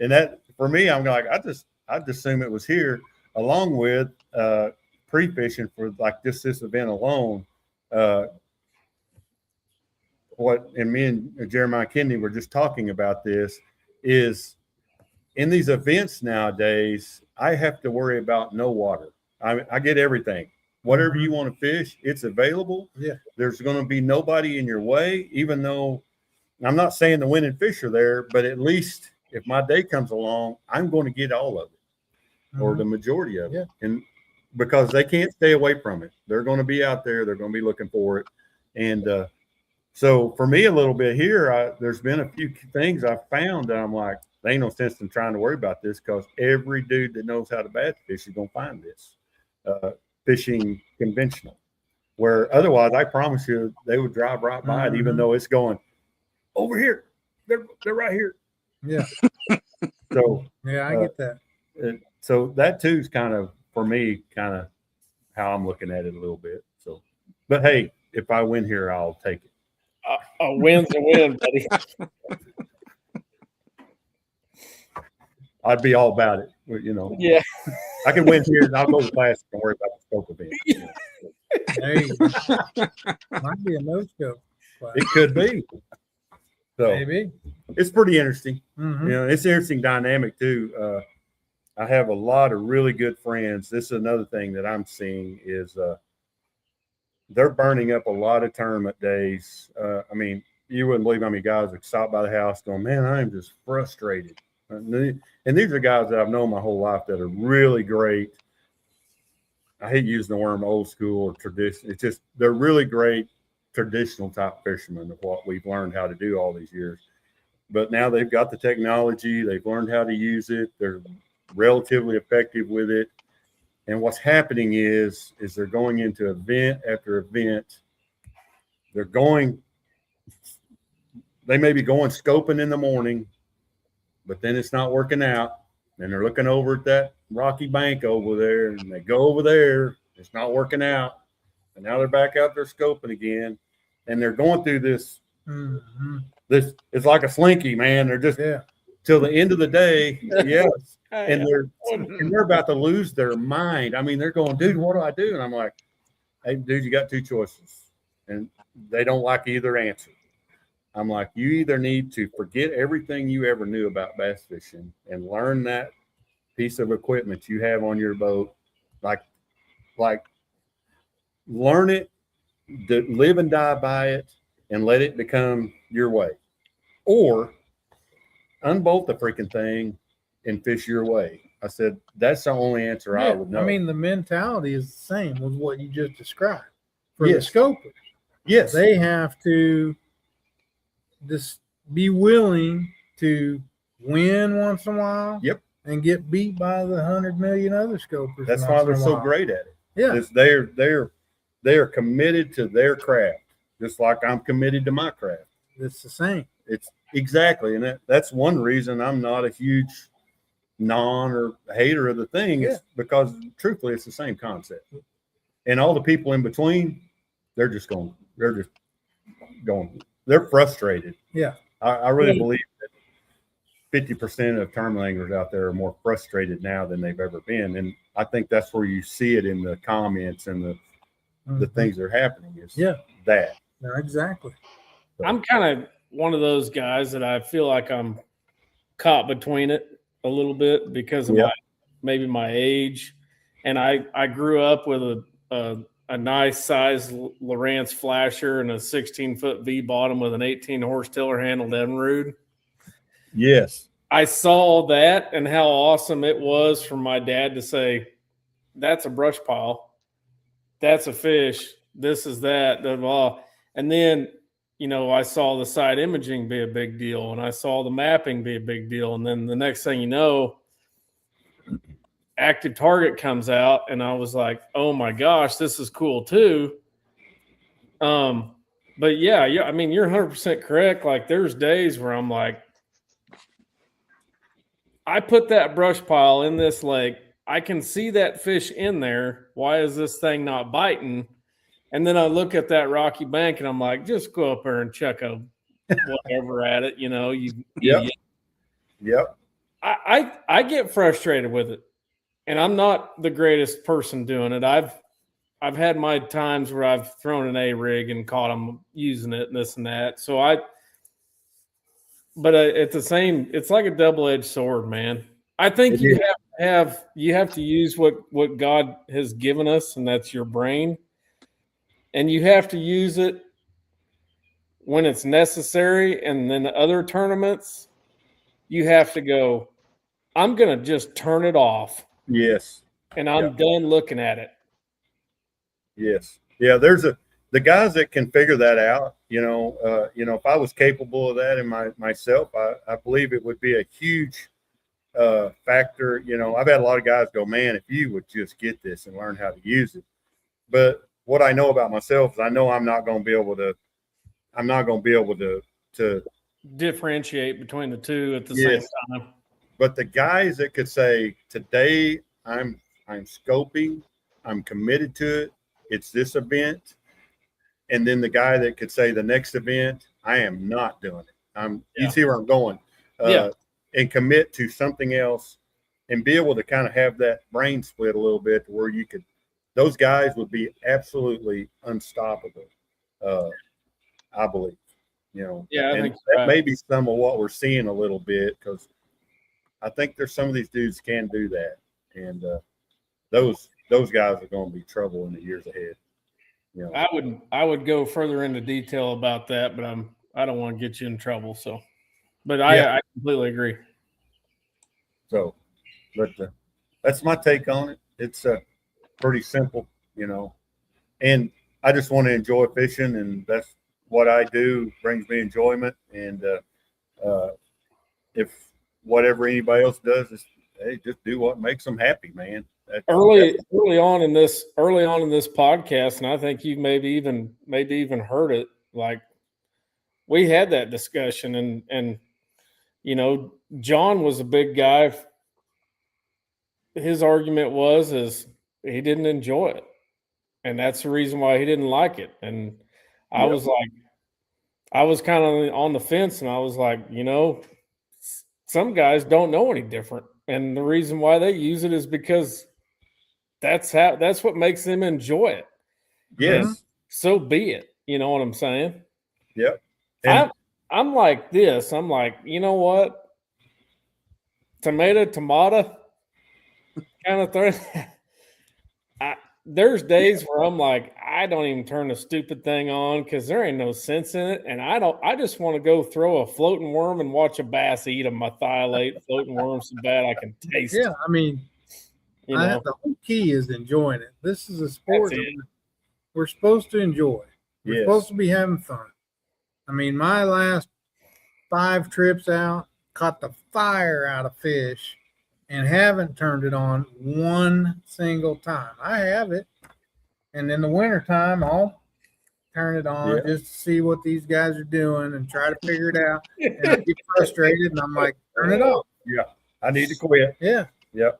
And that for me, I'm like, I'd assume it was here along with pre-fishing for like this event alone. And me and Jeremiah Kennedy were just talking about this is in these events nowadays, I have to worry about no water. I get everything. Whatever you want to fish, it's available. Yeah. There's going to be nobody in your way, even though I'm not saying the winning fish are there, but at least if my day comes along, I'm going to get all of it or the majority of it. And because they can't stay away from it, they're going to be out there. They're going to be looking for it. And so for me, a little bit here, there's been a few things I've found that I'm like, there ain't no sense in trying to worry about this because every dude that knows how to bass fish is going to find this fishing conventional. Where otherwise, I promise you, they would drive right by it, even though it's going over here. They're right here. Yeah. So Yeah, I get that. so that too is kind of for me, kind of how I'm looking at it a little bit. So, but hey, if I win here, I'll take it. A win's a win, buddy. I'd be all about it. You know, Yeah. I can win here and I'll go to class and worry about the scope event. You know. There you go. Might be a no scope. It could be. So Maybe. it's pretty interesting. Mhm. You know, it's an interesting dynamic too. I have a lot of really good friends. This is another thing that I'm seeing is they're burning up a lot of tournament days. I mean, you wouldn't believe how many guys that stop by the house going, man, I am just frustrated. And these are guys that I've known my whole life that are really great. I hate using the word old school or tradition. It's just they're really great traditional type fishermen of what we've learned how to do all these years. But now they've got the technology. They've learned how to use it. They're relatively effective with it. And what's happening is they're going into event after event. They may be going scoping in the morning, but then it's not working out. And they're looking over at that rocky bank over there, and they go over there. It's not working out. And now they're back out there scoping again. And they're going through this. Mhm. This it's like a slinky, man. They're just till the end of the day. Yes. And they're about to lose their mind. I mean, they're going, dude, what do I do? And I'm like, hey, dude, you got two choices. And they don't like either answer. I'm like, you either need to forget everything you ever knew about bass fishing and learn that piece of equipment you have on your boat, like learn it, live and die by it, and let it become your way. Or unbolt the freaking thing and fish your way. I said, that's the only answer I would know. I mean, the mentality is the same with what you just described. For Yes. the scopers, yes. they have to just be willing to win once in a while. Yep. And get beat by the 100 million other scopers. That's once why in they're a so while. great at it. Yeah. It's they are committed to their craft, just like I'm committed to my craft. It's the same. It's exactly, and that's one reason I'm not a huge or hater of the thing. It's because truthfully, it's the same concept. And all the people in between, they're frustrated. Yeah. I really believe that 50% of tournament anglers out there are more frustrated now than they've ever been. And I think that's where you see it in the comments and the things that are happening is that. No, exactly. I'm kind of one of those guys that I feel like I'm caught between it a little bit because of maybe my age. And I grew up with a nice size Lowrance flasher and a 16-foot V bottom with an 18 horse tiller handled Evinrude. Yes. I saw that and how awesome it was for my dad to say, that's a brush pile. That's a fish. This is that. Blah, blah. And then, I saw the side imaging be a big deal and I saw the mapping be a big deal. And then the next thing you know, Active Target comes out and I was like, oh my gosh, this is cool too. But yeah, I mean, you're 100% correct. Like there's days where I'm like, I put that brush pile in this lake. I can see that fish in there. Why is this thing not biting? And then I look at that rocky bank and I'm like, just go up there and chuck a whatever at it, you know, you Yep. idiot. Yep. I get frustrated with it. And I'm not the greatest person doing it. I've had my times where I've thrown an A rig and caught them using it and this and that. So but at the same, it's like a double-edged sword, man. I think It you is. have to use what God has given us, and that's your brain. And you have to use it when it's necessary. And then the other tournaments, you have to go, I'm going to just turn it off Yes. and I'm done looking at it. Yes. Yeah. The guys that can figure that out, if I was capable of that in myself, I believe it would be a huge factor. I've had a lot of guys go, man, if you would just get this and learn how to use it. But what I know about myself is I know I'm not going to be able to Differentiate between the two at the Yes. same time. But the guys that could say, today I'm scoping, I'm committed to it, it's this event. And then the guy that could say the next event, I am not doing it. You see where I'm going. And commit to something else and be able to kind of have that brain split a little bit to where those guys would be absolutely unstoppable. I believe, Yeah, I and think that may be some of what we're seeing a little bit, because I think there's some of these dudes can do that. And those guys are going to be trouble in the years ahead. I would go further into detail about that, but I don't want to get you in trouble. So, but I completely agree. So, but that's my take on it. It's pretty simple, and I just want to enjoy fishing, and that's what I do, brings me enjoyment. And if whatever anybody else does is, hey, just do what makes them happy, man. Early on in this podcast, and I think you maybe even heard it. Like, we had that discussion, and John was a big guy. His argument is he didn't enjoy it, and that's the reason why he didn't like it. And I was like, I was kind of on the fence, and I was like, some guys don't know any different, and the reason why they use it is because that's what makes them enjoy it. Yes. So be it. You know what I'm saying? Yep. I'm like this. I'm like, you know what? Tomato kind of thing. There's days where I'm like, I don't even turn the stupid thing on because there ain't no sense in it. And I just want to go throw a floating worm and watch a bass eat a methylate floating worm so bad I can taste it. Yeah, I mean, the whole key is enjoying it. This is a sport that we're supposed to enjoy. We're supposed to be having fun. I mean, my last 5 trips out, caught the fire out of fish and haven't turned it on one single time. I have it. And in the wintertime, I'll turn it on just to see what these guys are doing and try to figure it out. And I get frustrated and I'm like, turn it off. Yeah. I need to quit. Yeah. Yep.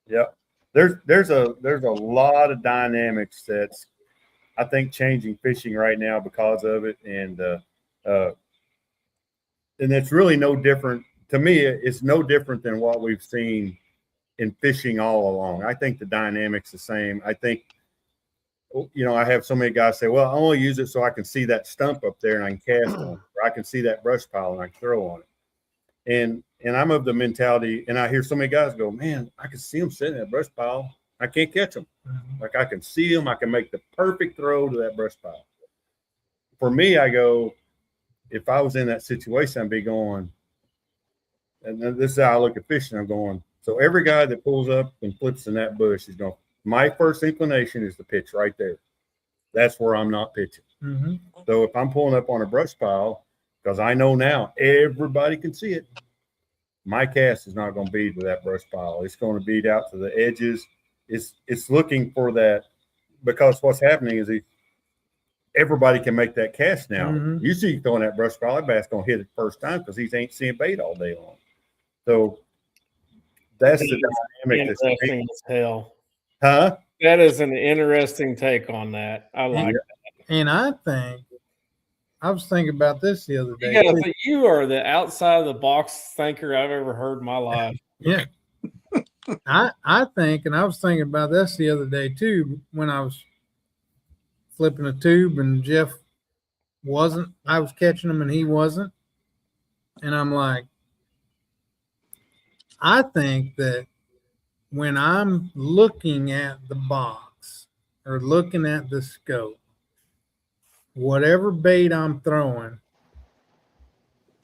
Yep. There's a lot of dynamics that's, I think, changing fishing right now because of it. And it's really no different. To me, it's no different than what we've seen in fishing all along. I think the dynamic's the same. I think, I have so many guys say, well, I only use it so I can see that stump up there and I can cast on it, or I can see that brush pile and I can throw on it. And I'm of the mentality, and I hear so many guys go, man, I can see them sitting in that brush pile. I can't catch them. Like, I can see them. I can make the perfect throw to that brush pile. For me, I go, if I was in that situation, I'd be going, and this is how I look at fishing. I'm going, so every guy that pulls up and flips in that bush is going, my first inclination is to pitch right there. That's where I'm not pitching. Mm-hmm. So if I'm pulling up on a brush pile, because I know now everybody can see it, my cast is not going to be to that brush pile. It's going to be out to the edges. It's looking for that, because what's happening is everybody can make that cast now. Mm-hmm. You see throwing that brush pile, that bass going to hit it first time because he ain't seeing bait all day long. So that's the dynamic. Interesting as hell. Huh? That is an interesting take on that. I like it. And I think I was thinking about this the other day. You gotta too. think, you are the outside of the box thinker I've ever heard in my life. Yeah. I think, and I was thinking about this the other day too, when I was flipping a tube and Jeff wasn't, I was catching him and he wasn't. And I'm like, I think that when I'm looking at the box or looking at the scope, whatever bait I'm throwing,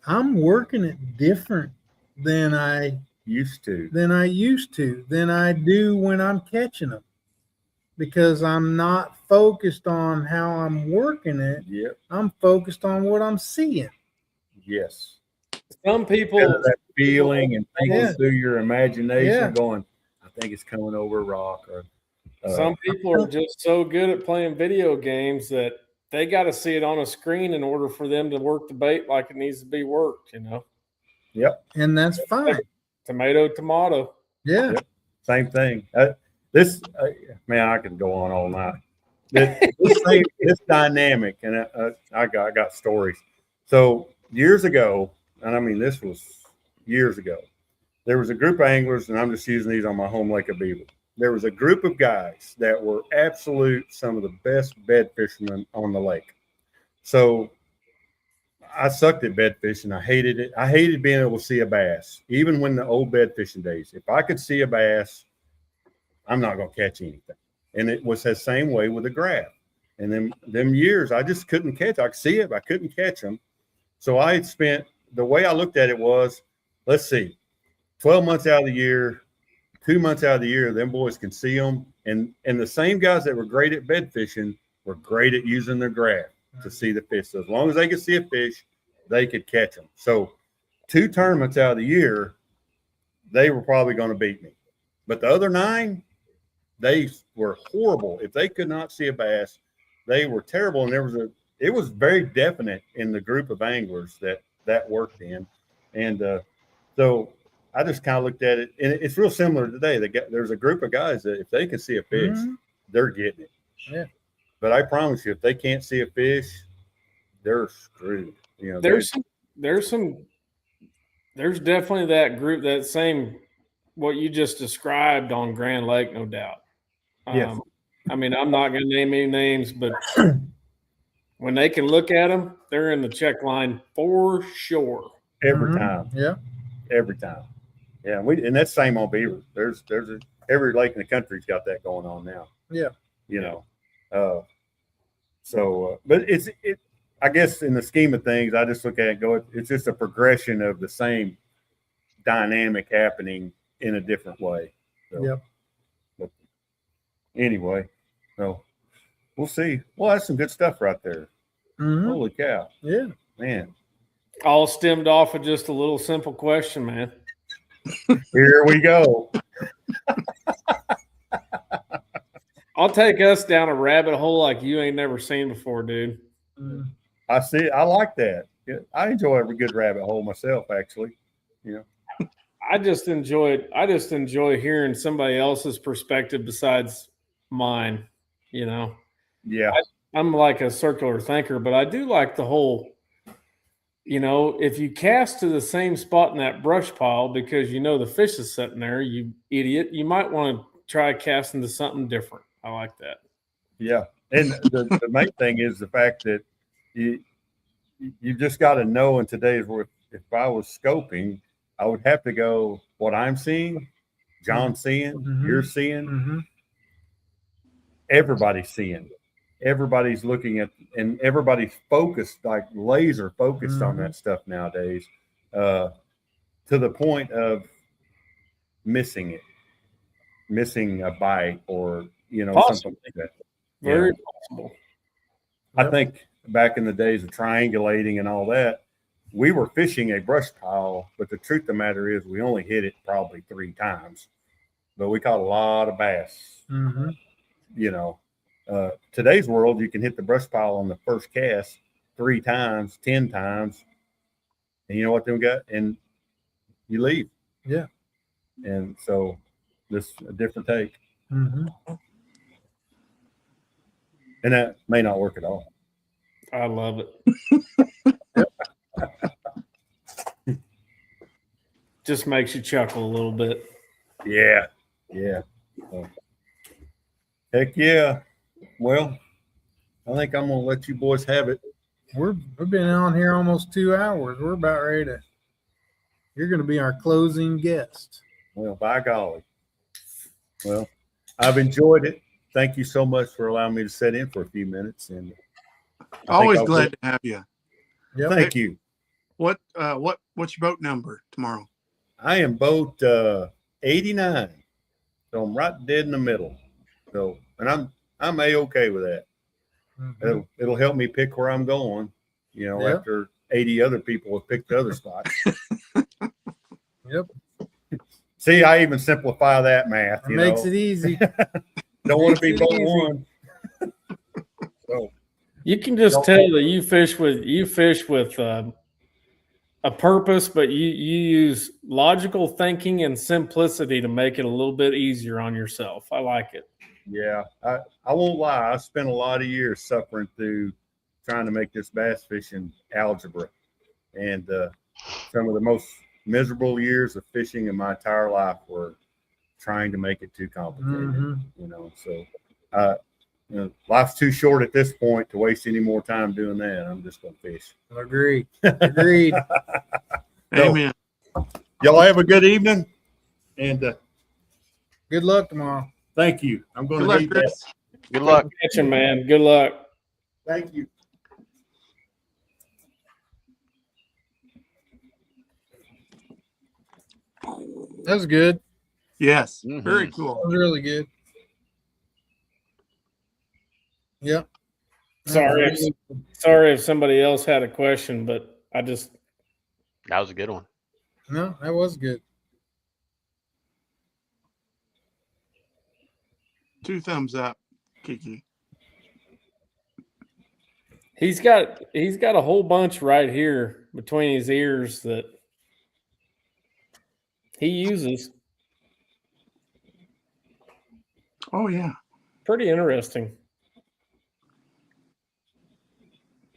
I'm working it different than I Used to. than I do when I'm catching them, because I'm not focused on how I'm working it. Yep. I'm focused on what I'm seeing. Yes. Some people, That feeling and thinking Yeah. through your imagination, Yeah. going, I think it's coming over a rock. Or some people are just so good at playing video games that they got to see it on a screen in order for them to work the bait like it needs to be worked. You know, Yep. And that's fine. tomato. Yeah. Same thing. Man, I could go on all night. This dynamic, and I got stories. So years ago, and I mean this was years ago, there was a group of anglers, and I'm just using these on my home lake of Beaver. There was a group of guys that were some of the best bed fishermen on the lake. So I sucked at bed fishing. I hated it. I hated being able to see a bass, even when the old bed fishing days. If I could see a bass, I'm not going to catch anything. And it was the same way with the grab. And then them years, I just couldn't catch. I could see it, but I couldn't catch them. So I had spent, the way I looked at it was, let's see, 12 months out of the year, 2 months out of the year, them boys can see them. And the same guys that were great at bed fishing were great at using their grab to see the fish. So as long as they could see a fish, they could catch them. So 2 tournaments out of the year, they were probably going to beat me. But the other 9, they were horrible. If they could not see a bass, they were terrible. And it was very definite in the group of anglers that worked in. And so I just kind of looked at it, and it's real similar today. There's a group of guys that if they can see a fish, they're getting it. Yeah. But I promise you, if they can't see a fish, they're screwed. You know, There's definitely that group, that same what you just described on Grand Lake, no doubt. Yes. I mean, I'm not going to name any names, but when they can look at them, they're in the check line for sure. every time, Yeah. every time. Yeah, and that's same on Beaver. Every lake in the country's got that going on now. Yeah. You know, but I guess in the scheme of things, I just look at it and go, it's just a progression of the same dynamic happening in a different way. So, Yep. But anyway, so we'll see. Well, that's some good stuff right there. Mhm. Holy cow, Yeah. man. All stemmed off of just a little simple question, man. Here we go. I'll take us down a rabbit hole like you ain't never seen before, dude. Mhm. I see. I like that. Yeah, I enjoy every good rabbit hole myself, actually. You know, I just enjoy hearing somebody else's perspective besides mine, you know. yeah, I'm like a circular thinker, but I do like the whole, you know, if you cast to the same spot in that brush pile because you know the fish is sitting there, you idiot, you might want to try casting to something different. I like that. yeah. And the main thing is the fact that you just got to know in today's world. If I was scoping, I would have to go what I'm seeing, John's seeing, Mhm. you're seeing, Mhm. everybody's seeing. Everybody's looking at, and everybody's focused, like laser focused on that stuff nowadays, to the point of missing a bite or, you know, something like that. Very Yeah. possible. I think back in the days of triangulating and all that, we were fishing a brush pile, but the truth of the matter is we only hit it probably 3 times, but we caught a lot of bass. Mhm. You know, today's world, you can hit the brush pile on the first cast 3 times, 10 times, and you know what they got, and you leave. Yeah. And so this a different take. Mhm. And that may not work at all. I love it. Just makes you chuckle a little bit. Yeah. Yeah. So, heck yeah. Well, I think I'm going to let you boys have it. We've been on here almost 2 hours. We're about ready to. You're going to be our closing guest. Well, by golly. Well, I've enjoyed it. Thank you so much for allowing me to sit in for a few minutes. And Always I'll glad to have you. Yep. thank you. What's your boat number tomorrow? I am boat 89. So I'm right dead in the middle. So, and I'm A-okay with that. Mhm. It'll help me pick where I'm going, Yeah. after 80 other people have picked the other spots. Yep. See, I even simplify that math. It makes it easy. Don't want to be makes it boat easy. one. So, You can just Don't- tell that you fish with a purpose, but you use logical thinking and simplicity to make it a little bit easier on yourself. I like it. yeah, I won't lie. I spent a lot of years suffering through trying to make this bass fishing algebra, and some of the most miserable years of fishing in my entire life were trying to make it too complicated. Mhm. So life's too short at this point to waste any more time doing that. I'm just gonna fish. Agreed. Agreed. So- Amen. Y'all have a good evening, and Good luck tomorrow. thank you. I'm Good gonna luck, need that. Chris. Good luck. Catching, man. Good luck. Thank you. That was good. Yes. Mhm. Very That cool. was really good. Yep. Sorry if somebody else had a question, but I just That was a good one. No, that was good. 2 thumbs up, Kiki. he's got a whole bunch right here between his ears that he uses. Oh yeah. Pretty interesting.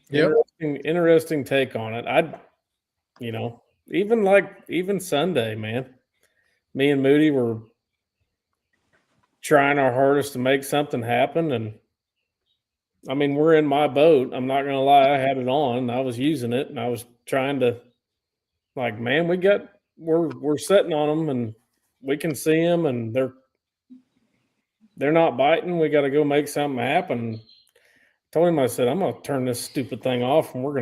Yep. Interesting take on it. Even Sunday, man. Me and Moody were trying our hardest to make something happen, and I mean, we're in my boat. I'm not gonna lie, I had it on. I was using it, and I was trying to, like, man, we're sitting on them, and we can see them, and they're not biting. We got to go make something happen. Told him, I said, I'm gonna turn this stupid thing off, and we're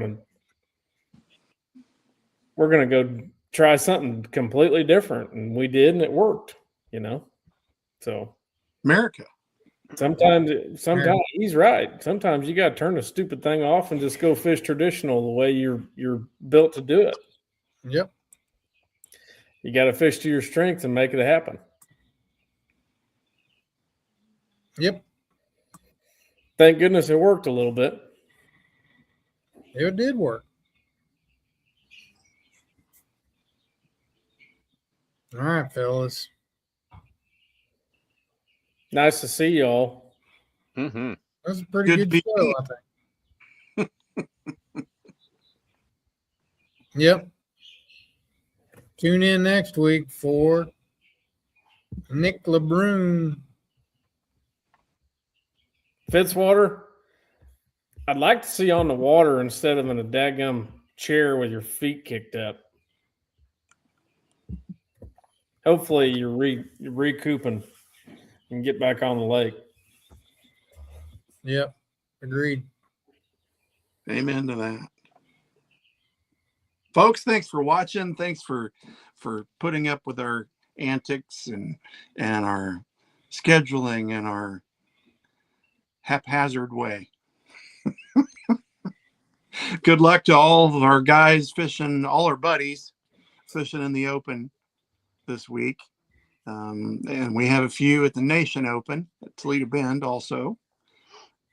gonna go try something completely different, and we did, and it worked. So America. sometimes he's right. Sometimes you got to turn the stupid thing off and just go fish traditional the way you're built to do it. Yep. You got to fish to your strengths and make it happen. Yep. Thank goodness it worked a little bit. It did work. All right, fellas. Nice to see y'all. Mm-hmm. That was a pretty Good good to show, I think. Yep. Tune in next week for Nick LeBrun. Fitzwater, I'd like to see you on the water instead of in a daggum chair with your feet kicked up. Hopefully you're recouping and get back on the lake. Yep. Agreed. Amen to that. Folks, thanks for watching. Thanks for putting up with our antics and our scheduling and our haphazard way. Good luck to all of our guys fishing, all our buddies fishing in the open this week. And we have a few at the Nation Open at Toledo Bend also.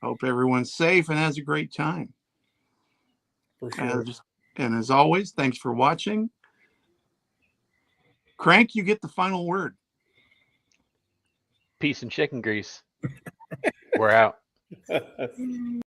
Hope everyone's safe and has a great time. For sure. And as always, thanks for watching. Crank, you get the final word. Peace and chicken grease. We're out. Mm.